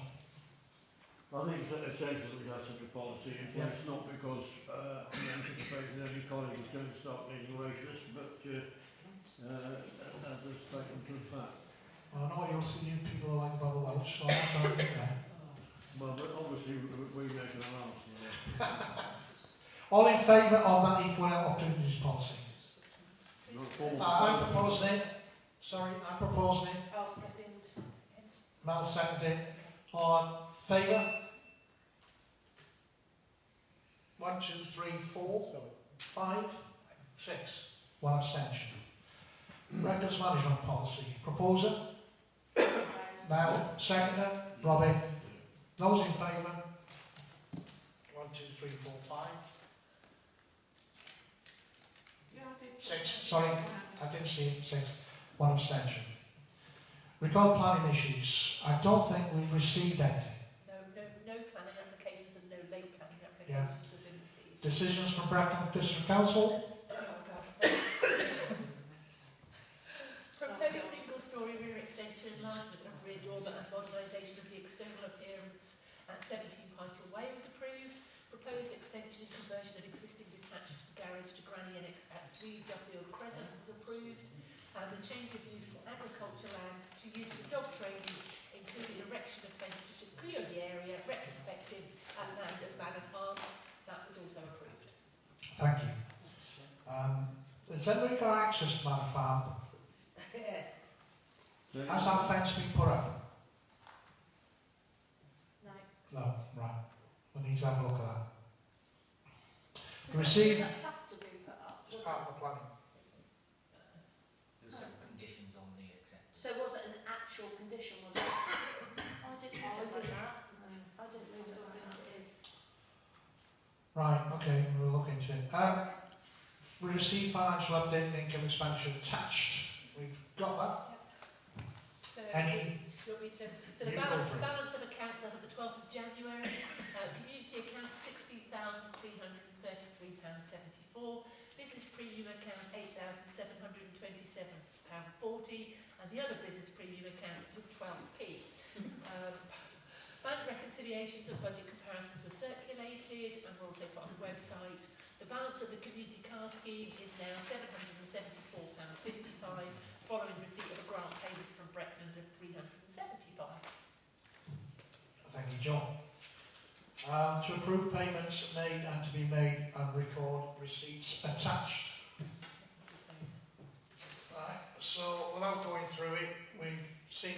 I think it's essential that we have such a policy in place, not because we anticipated any colleague was going to start being racist, but as a statement of fact. Well, I know you'll see you people are like about the Welsh, so I'm not going to Well, but obviously we make an answer. All in favour of that equal opportunities policy? I'm proposing it. Sorry, I'm proposing it. I'll second. Mal seconded. All in favour? 1, 2, 3, 4, 5, 6. 1 abstention. Records management policy. Proposer? Mel, seconder. Robbie. Those in favour? 1, 2, 3, 4, 5. Yeah, I did. 6. Sorry, I didn't see it. 6. 1 abstention. Record planning issues. I don't think we've received anything. No planning applications and no late planning applications Yeah. have been received. Decisions from Brecon District Council. Proposed single-storey rear extension enlargement of rear dormer and modernisation of the external appearance at 17 Python Way was approved. Proposed extension and conversion of existing detached garage to Granny Annex at 3 Duffield Crescent was approved. And the change of use for agriculture land to use for dog training, including erection of fence to secure the area, retrospective at land at Manor Farm, that was also approved. Thank you. Has anybody got access to Manor Farm? Has that fence been put up? No. No, right. We need to have a look at that. Does Receive- that have to be put up? It's part of the planning. There's some conditions on the acceptance. So was it an actual condition, was it? I didn't know that. I didn't know that it is. Right, okay, we'll look into it. We received financial update and income expenditure attached. We've got that. So, Any? do you want me to, so the You go for it. balance of accounts as of the 12th of January, community account £16,333.74, business premium account £8,727.40, and the other business premium account with 12p. Bank reconciliation reconciliations and budget comparisons were circulated and were also put on the website. The balance of the community car scheme is now £774.55, following receipt of a grant payment from Breckland of £375. Thank you, John. To approve payments made and to be made and record receipts attached. Right, so without going through it, we've seen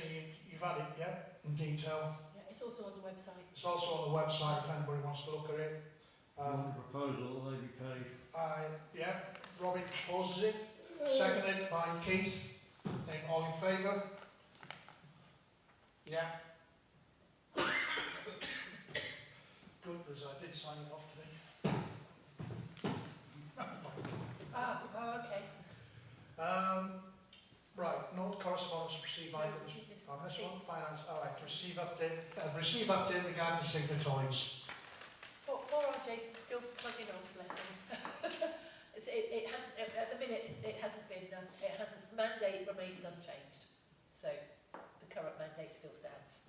you've had it, yeah, in detail. Yeah, it's also on the website. It's also on the website if anybody wants to look at it. The proposal that they be paid. Yeah, Robin proposes it, seconded by Keith. All in favour? Yeah. Good, because I did sign it off today. Oh, okay. Right, note correspondence, receive items. On this one, finance, alright, receive update regarding signatories. Poor old Jason's still plugging on, bless him. it hasn't, at the minute, it hasn't, mandate remains unchanged. So, the current mandate still stands.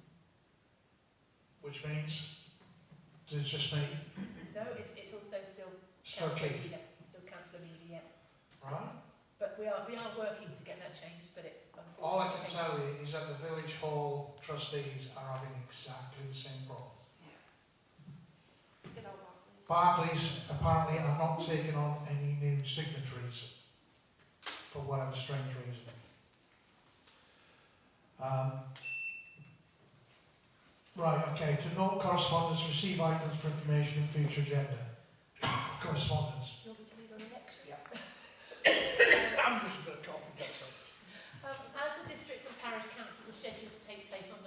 Which means, it's just me. No, it's also still Keith. Yeah, still Councillor Mealy, yeah. Right. But we are working to get that changed, but it... All I can tell you is that the village hall trustees are having exactly the same problem. Barclays apparently are not taking on any new signatories for whatever strange reason. Right, okay, to note correspondence, receive items for information in future agenda. Correspondence. You want me to lead on elections? Yeah. I'm just a bit of coffee, that's all. As the district and parish councils are scheduled to take place on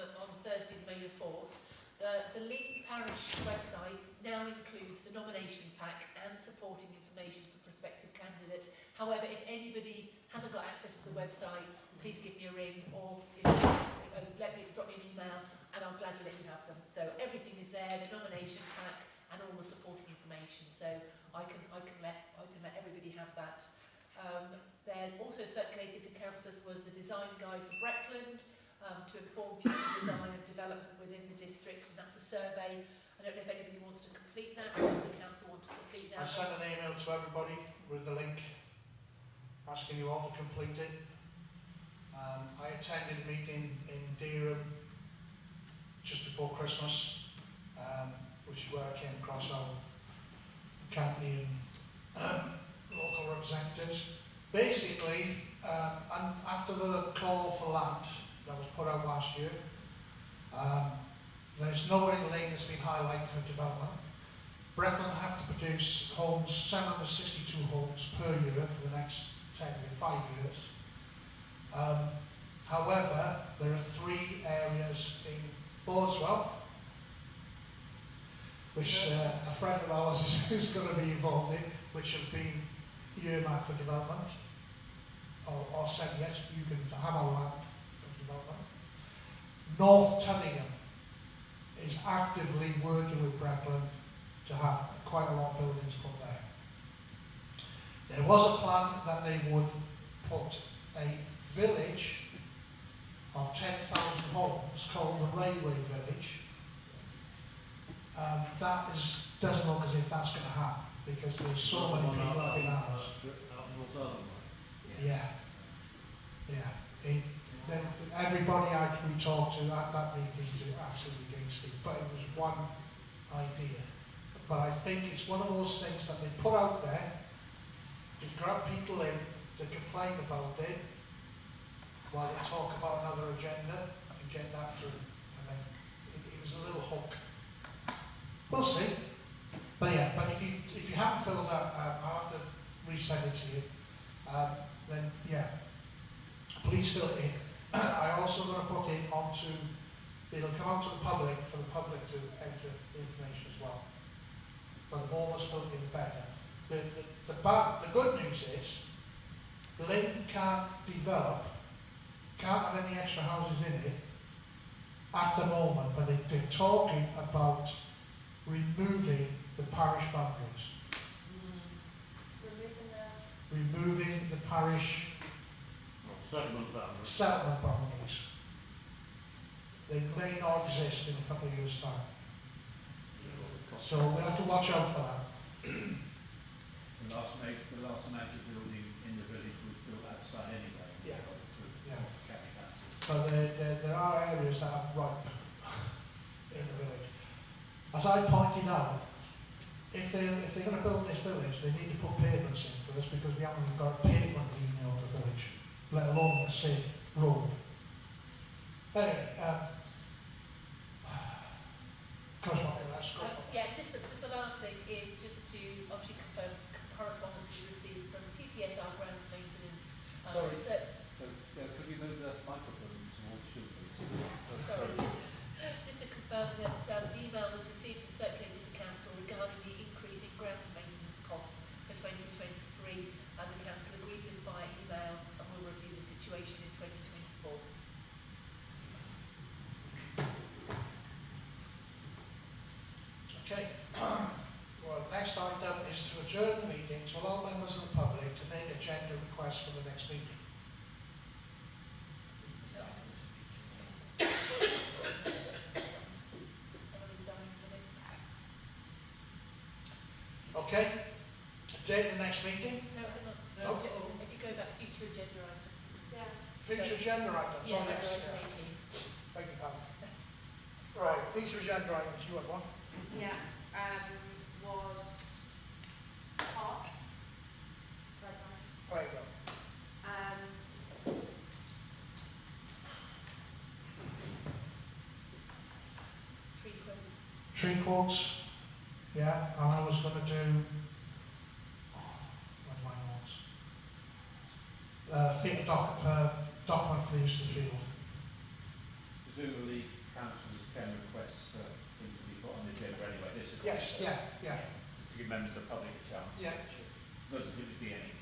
Thursday, May the 4th, the Lyng Parish website now includes the nomination pack and supporting information for prospective candidates. However, if anybody hasn't got access to the website, please give me a ring or drop me an email and I'll gladly let you have them. So everything is there, the nomination pack and all the supporting information. So I can let everybody have that. There's also circulated to councillors was the design guide for Breckland to inform future design and development within the district, and that's a survey. I don't know if anybody wants to complete that, or if the council wants to complete that. I sent an email to everybody with the link asking you all to complete it. I attended a meeting in Dereham just before Christmas, which is where I came across our company and local representatives. Basically, and after the call for land that was put out last year, there is nowhere in Lyng that's been highlighted for development. Breckland have to produce homes, 762 homes per year for the next 5 years. However, there are 3 areas in Borswell, which a friend of ours is going to be involved in, which have been earmarked for development, or said yes, you can have our land for development. North Tunningham is actively working with Breckland to have quite a lot of buildings put there. There was a plan that they would put a village of 10,000 homes called the Railway Village. That doesn't look as if that's going to happen because there's so many people up in ours. Yeah. Everybody we talked to at that meeting is absolutely against it, but it was one idea. But I think it's one of those things that they put out there to grab people in, to complain about it, while they talk about another agenda and get that through. And then it was a little hook. We'll see. But yeah, but if you haven't filled that, I'll have to resend it to you. Then yeah, please fill it in. I also going to put it onto, it'll come out to the public for the public to enter the information as well. But the more that's filled in, the better. The good news is, Lyng can't develop, can't have any extra houses in it at the moment, but they're talking about removing the parish boundaries. Removing the parish settlement boundaries. They may not exist in a couple of years' time. So we have to watch out for that. The last major building in the village was built outside anyway. Yeah. Through Yeah. county council. But there are areas that are ripe in the village. As I pointed out, if they're going to build this village, they need to put pavements in first, because we haven't even got a pavement leading over the village, let alone a safe road. Anyway, Yeah, just the last thing is just to obviously confirm correspondence we received from TTSR Grounds Maintenance. Sorry. So, could you move the microphone towards you, please? sorry, just to confirm that the email was received and circulated to council regarding the increase in grounds maintenance costs for 2023, and the council agreed this via email, and will review the situation in 2024. Okay. Well, next item is to adjourn the meeting to allow members of the public to make agenda requests for the next meeting. Everybody's done with it? Okay. Date of the next meeting. No, hang on. No. If you go back, future agenda items. Yeah. Future agenda items. Yeah, Oh, yes. item Yeah. 18. Beg your pardon. Right. Future agenda items. You had one. Yeah, was park. There you go. Tree quotes. Tree quotes. Yeah. And I was going to do. Where's my notes? Document for the use of the field. Presumably, councillors can request things to be put on the agenda anyway. This is Yes. Yeah. Yeah. to give members of the public a chance. Yeah. Doesn't give it be any.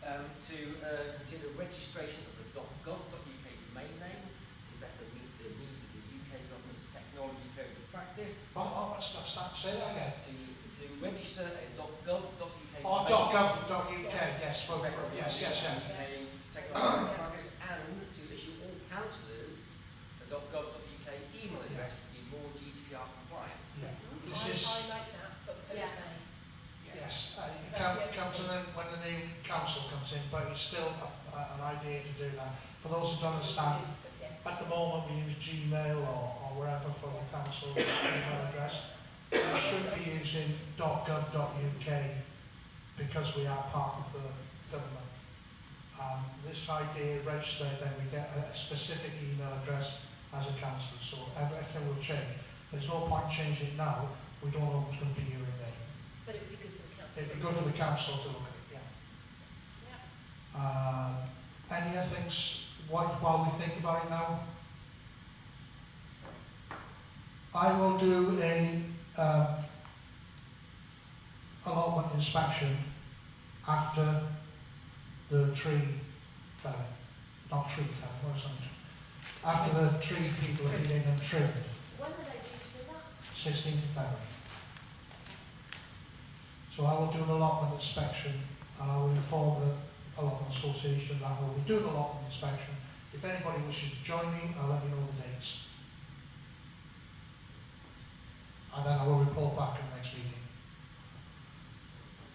To consider registration of the .gov.uk domain name to better meet the needs of the UK government's technology code of practice. Let's start. Say that again. To register a .gov.uk Oh, .gov.uk. Yes. to better meet Yes. Yes. Yeah. UK technology code of practice, and to issue all councillors a .gov.uk email address to be more GDPR compliant. Yeah. This I is. like that, but post Yeah. name. Yes, you can't come to them when the new council comes in, but it's still an idea to do that. For those who don't understand, But yeah. at the moment we use Gmail or wherever for the council email address. We should be using .gov.uk because we are part of the government. This idea, register, then we get a specific email address as a council, so everything will change. There's no point changing now, we don't know who's going to be here in May. But it would be good for the council. It'd be good for the council to look at it, yeah. Any other things while we think about it now? I will do a allotment inspection after the tree felling. Not tree felling, what is it? After the tree people have been in and trimmed, When are they due to do that? 16th of February. So I will do an allotment inspection, and I will inform the allotment association that I will be doing an allotment inspection. If anybody wishes to join me, I'll let you know the dates. And then I will report back in the next meeting.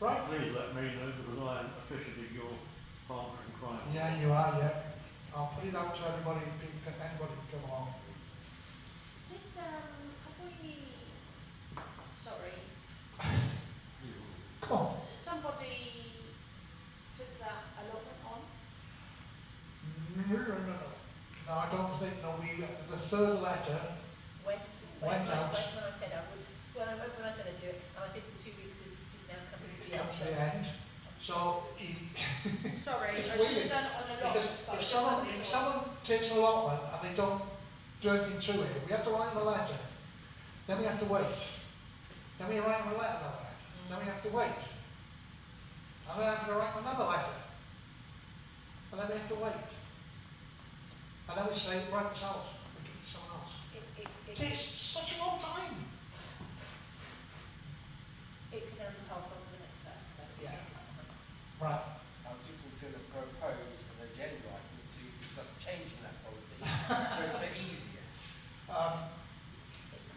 Right? Please let me know, because I am officially your partner in crime. Yeah, you are, yeah. I'll put it out to everybody, anybody can come along. Have we, sorry, Come on. somebody took that allotment on? No, I don't think, no, the third letter, Went Went out. when I said I would, when I said I'd do it, and I think the 2 weeks is now coming to the end. comes to the end. So, Sorry, It's I should weird, have done it on allotment. because if someone takes an allotment and they don't do anything to it, we have to write them a letter. Then we have to wait. Then we write them a letter. Then we have to wait. And then I have to write them another letter. And then we have to wait. And then we say, right, it's ours. We give it to someone else. It takes such a long time. It can then be passed on to the next person. but Yeah. it's fine. Right. I was just going to propose an agenda item to discuss changing that policy so it's a bit easier. It's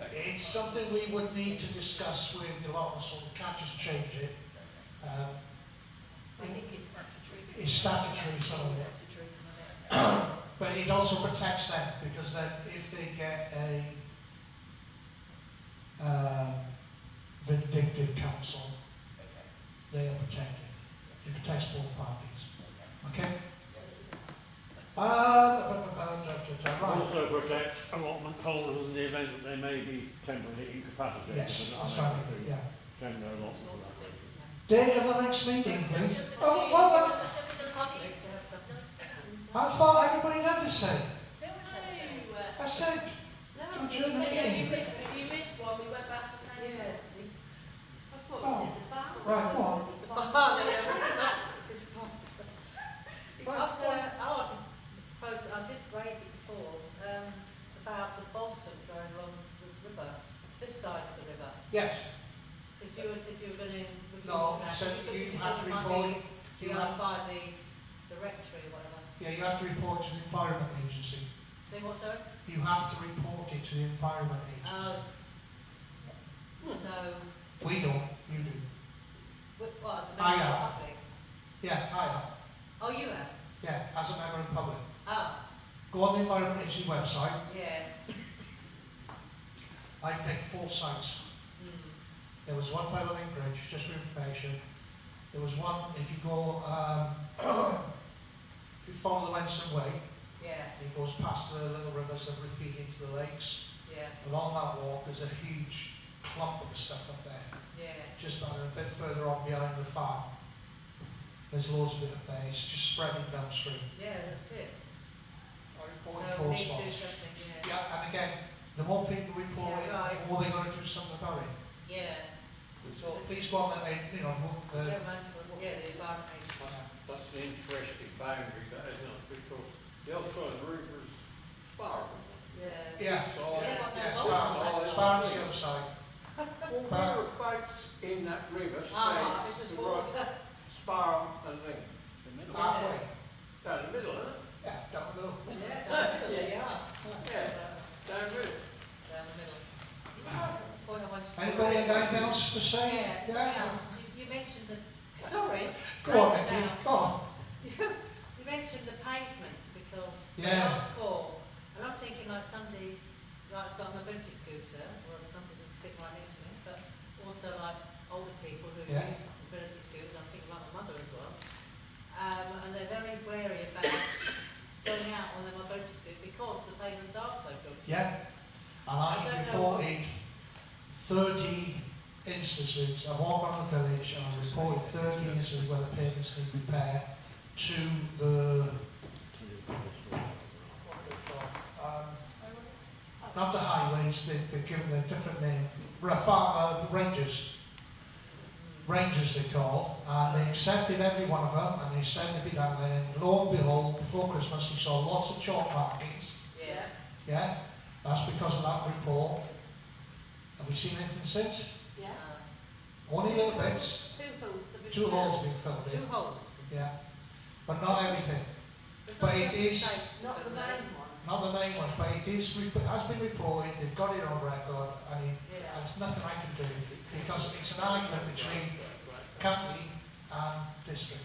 not, It it's something we would need to discuss with the allotments, so we can't just change it. I think it's statutory. It's statutory, some of it. Statutory, some of it. But it also protects them, because then if they get a vindictive council, they are protected. It protects both parties. Okay? Right. Also protects allotment holders in the event that they may be temporarily incapacitated. Yes, and that's unable right. to Yeah. tender allotment. Date of the next meeting, please. Oh, how far everybody had to say? I said to adjourn the meeting. You missed one, we went back to council. I thought Oh, it was the bar. right, go on. It's a bar. It's a bar. I did raise it before, about the balsam going along the river, this side of the river. Yes. Because you said you were going to look No, into that. so you thought had to it might report. be You owned had, by the rectory or whatever. yeah, you have to report to the Environment Agency. They what, sorry? You have to report it to the Environment Agency. So, We don't. You do. what, as a I member of have. the public? Yeah, I have. Oh, you have? Yeah, as a member of the public. Oh, Go on the Environment Agency website. yeah. I picked 4 sites. There was one by the Lyng Bridge, just for information. There was one, if you go, if you follow the Wenson Way, Yeah, it goes past the little rivers that feed into the lakes. yeah, Along that walk, there's a huge clump of stuff up there. yeah. Just on a bit further on behind the farm. There's loads of it up there. It's just spreading downstream. Yeah, that's it. I reported So 4 we need to do spots. something, yeah. Yeah, and again, the more people report it, Yeah, right. the more they're going to do something about it. Yeah. So please go on that, you know, Yeah, the environment agency. That's an interesting boundary, that isn't it? Because the other side of the river is Sparrow. Yeah. yeah, So, Yeah, yeah, Oh, Sparrows the other side. well, whereabouts in that river Ah, says this is the word water. Sparrow and Lyng? Halfway. Down the middle, isn't it? Yeah, down the middle. Yeah, down the middle, they are. Yeah, down the middle. Down the middle. Point I wanted to Anybody raise. have anything else to say? Yeah, something else. You mentioned the, sorry. Go on, break this Nicky, out. go on. You mentioned the pavements because they Yeah. are poor. And I'm thinking like somebody like's got a mobility scooter or somebody that's sitting right next to me, but also like older people who Yeah. use mobility scooters, I'm thinking like my mother as well. And they're very wary about going out on their mobility scooter because the pavements are so good. Yeah. And I reported 30 instances. I walked around the village and I reported 30 instances where the pavements need repair to the not the highways, they've given a different name, Rangers. Rangers they called, and they accepted every one of them, and they said they'd be down there, and lo and behold, before Christmas, we saw lots of chalk markings, Yeah. yeah? That's because of that report. Have we seen anything since? Yeah. Only little bits, 2 holes have been 2 holes being filled in, 2 holes. yeah? But not everything, There's But not it just is- mistakes Not the in main there. one. not the main ones, but it has been reported, they've got it on record, and Yeah. there's nothing I can do, because it's an argument between county and district.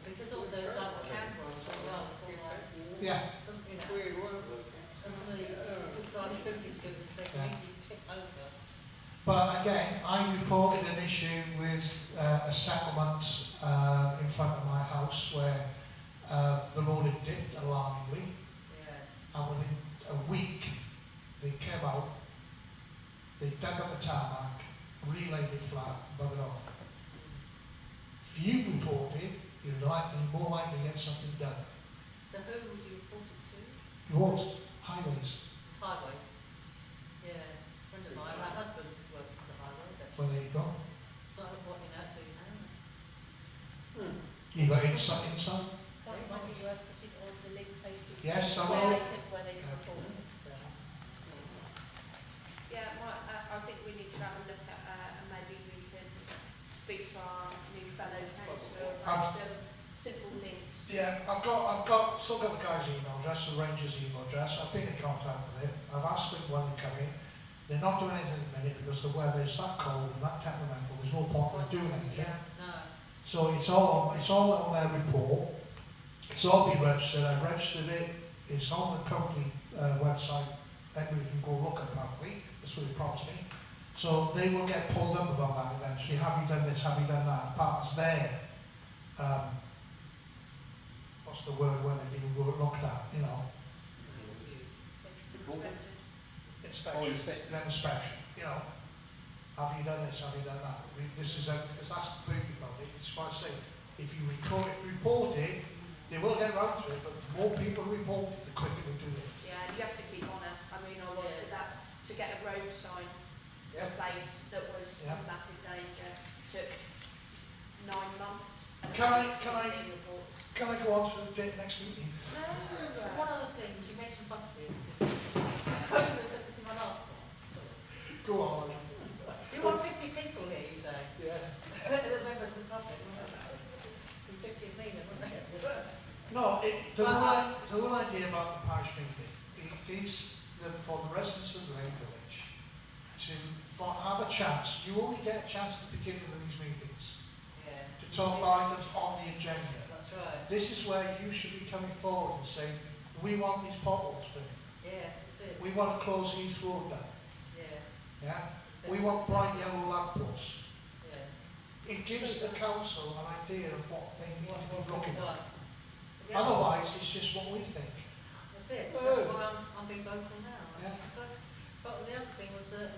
Because also it's like the camper as well, it's all like, Yeah, you know, and some of the, just like mobility scooters, they can Yeah. easily tip over. but again, I reported an issue with a settlement in front of my house where the road had dipped alarmingly, Yes. and within a week they came out, they dug up the tarmac, relayed it flat, buggered off. If you reported, you're more likely to get something done. So who would you report it to? Roads, highways, It's highways. Yeah, friend of mine, my husband's works for the highways actually. well there you go. Not what you know, so you know. You got inside. Might be worth putting on the Lyng Facebook. Yes, I Where will. they says where they can report it. Yeah, I think we need to have a look at, and maybe we can speak to our new fellow councillor about some simple links. Yeah, still got the guy's email address, the ranger's email address. I've been in contact with him. I've asked him when they come in. They're not doing anything at the minute because the weather is that cold and that temperamental, there's no point in doing anything. No. So it's all on their report. It's all been registered. I've registered it. It's on the company website. Everybody can go look at it properly. That's what they promised me. So they will get pulled up about that eventually. Have you done this? Have you done that? Part's there. What's the word when they're being looked at? You know, inspection. You know, have you done this? Have you done that? This is because that's the beauty about it. It's what I say. If you report it, they will get round to it. But the more people report it, the quicker they do it. Yeah, and you have to keep on it. I mean, I was with that to get a road sign Yeah. place that was Yeah. in massive danger. Took 9 months. Can I Reports. go on to the next meeting? One other thing, you mentioned buses. It's my last one. Go on. Do you want 50 people here, you say? Yeah. The members of the public, wouldn't it? 50 of me then, wouldn't it? No, the whole idea about the parish meeting is for the residents of the Lyng Village to have a chance. You only get a chance at the beginning of these meetings Yeah. to talk about items on the agenda. That's right. This is where you should be coming forward and saying, we want these potholes filled. Yeah, that's it. We want to close Heath Road down. Yeah. Yeah? We want bright yellow lampposts. Yeah. It gives the council an idea of what they need to be looking at. Right. Yeah. Otherwise, it's just what we think. That's it. That's why I'm being vocal now. Yeah. But the other thing was the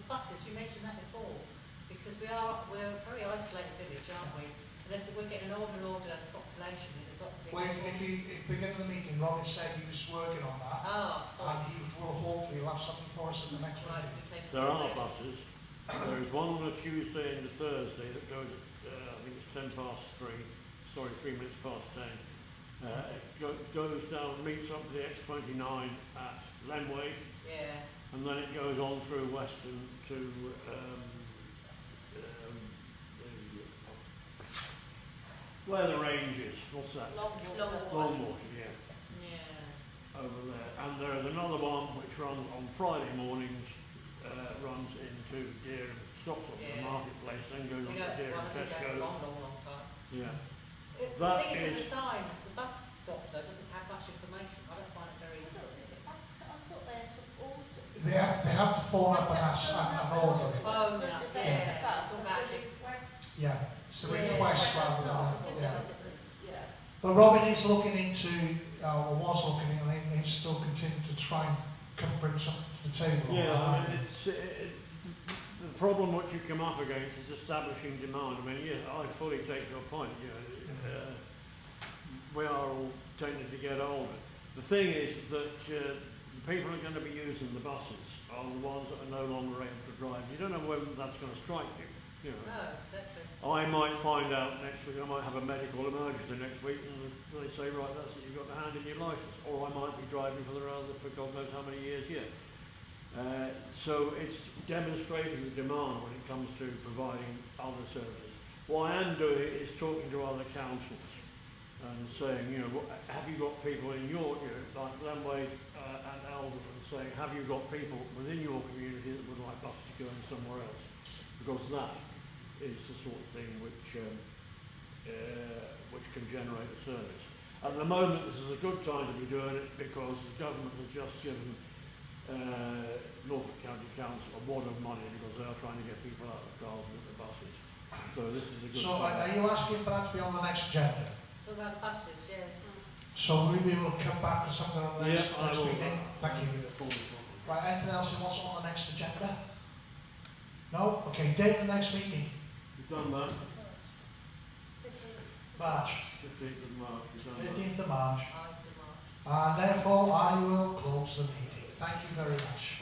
buses. You mentioned that before, because we're a very isolated village, aren't we? Unless we're getting an older and older population, it's got to be. Well, if you begin the meeting, Robin said he was working on that, and he will hopefully have something for us in the next Right, meeting. so we take There are buses. There is one on a Tuesday and a Thursday that goes at, I think it's 3 minutes past 10. It goes down, meets up to the X29 at Lenway, Yeah. and then it goes on through Weston to where the range is. What's that? Longwater, yeah. Yeah. Over there. And there is another one which runs on Friday mornings, runs into Deer and stops up at the marketplace, then goes on to Deer and Tesco. Long time. Yeah. The That thing is, in the is- sign, the bus stop though doesn't have much information. I don't find it very. I thought they had to order. They have to phone up and ask and order it. Oh, no, yeah. Yeah, it's a request rather than, yeah. Yeah. But Robin is looking into, or was looking into, and he's still continuing to try and bring something to the table. Yeah, I mean, the problem what you come up against is establishing demand. I mean, yeah, I fully take your point. You know, we are all tending to get older. The thing is that the people who are going to be using the buses are the ones that are no longer able to drive. You don't know when that's going to strike you. You know. No, exactly. I might find out next week, I might have a medical emergency next week, and they say, right, that's it, you've got to hand in your licence. Or I might be driving for God knows how many years yet. So it's demonstrating the demand when it comes to providing other services. What I am doing is talking to other councils and saying, you know, have you got people in your, you know, like Glenway and Eldon, and saying, have you got people within your community that would like buses going somewhere else? Because that is the sort of thing which can generate a service. At the moment, this is a good time to be doing it because the government has just given Norfolk County Council a wad of money because they are trying to get people out of cars and the buses. So this is a good So time. are you asking for that to be on the next agenda? What about the buses? Yes. So will we be able to come back to something on the next meeting? Thank you. you. Right, anything else you want on the next agenda? No? Okay, date of the next meeting, You've done that. March, 15th of March. You've done that. 15th of March. Ides of March. And therefore I will close the meeting. Thank you very much.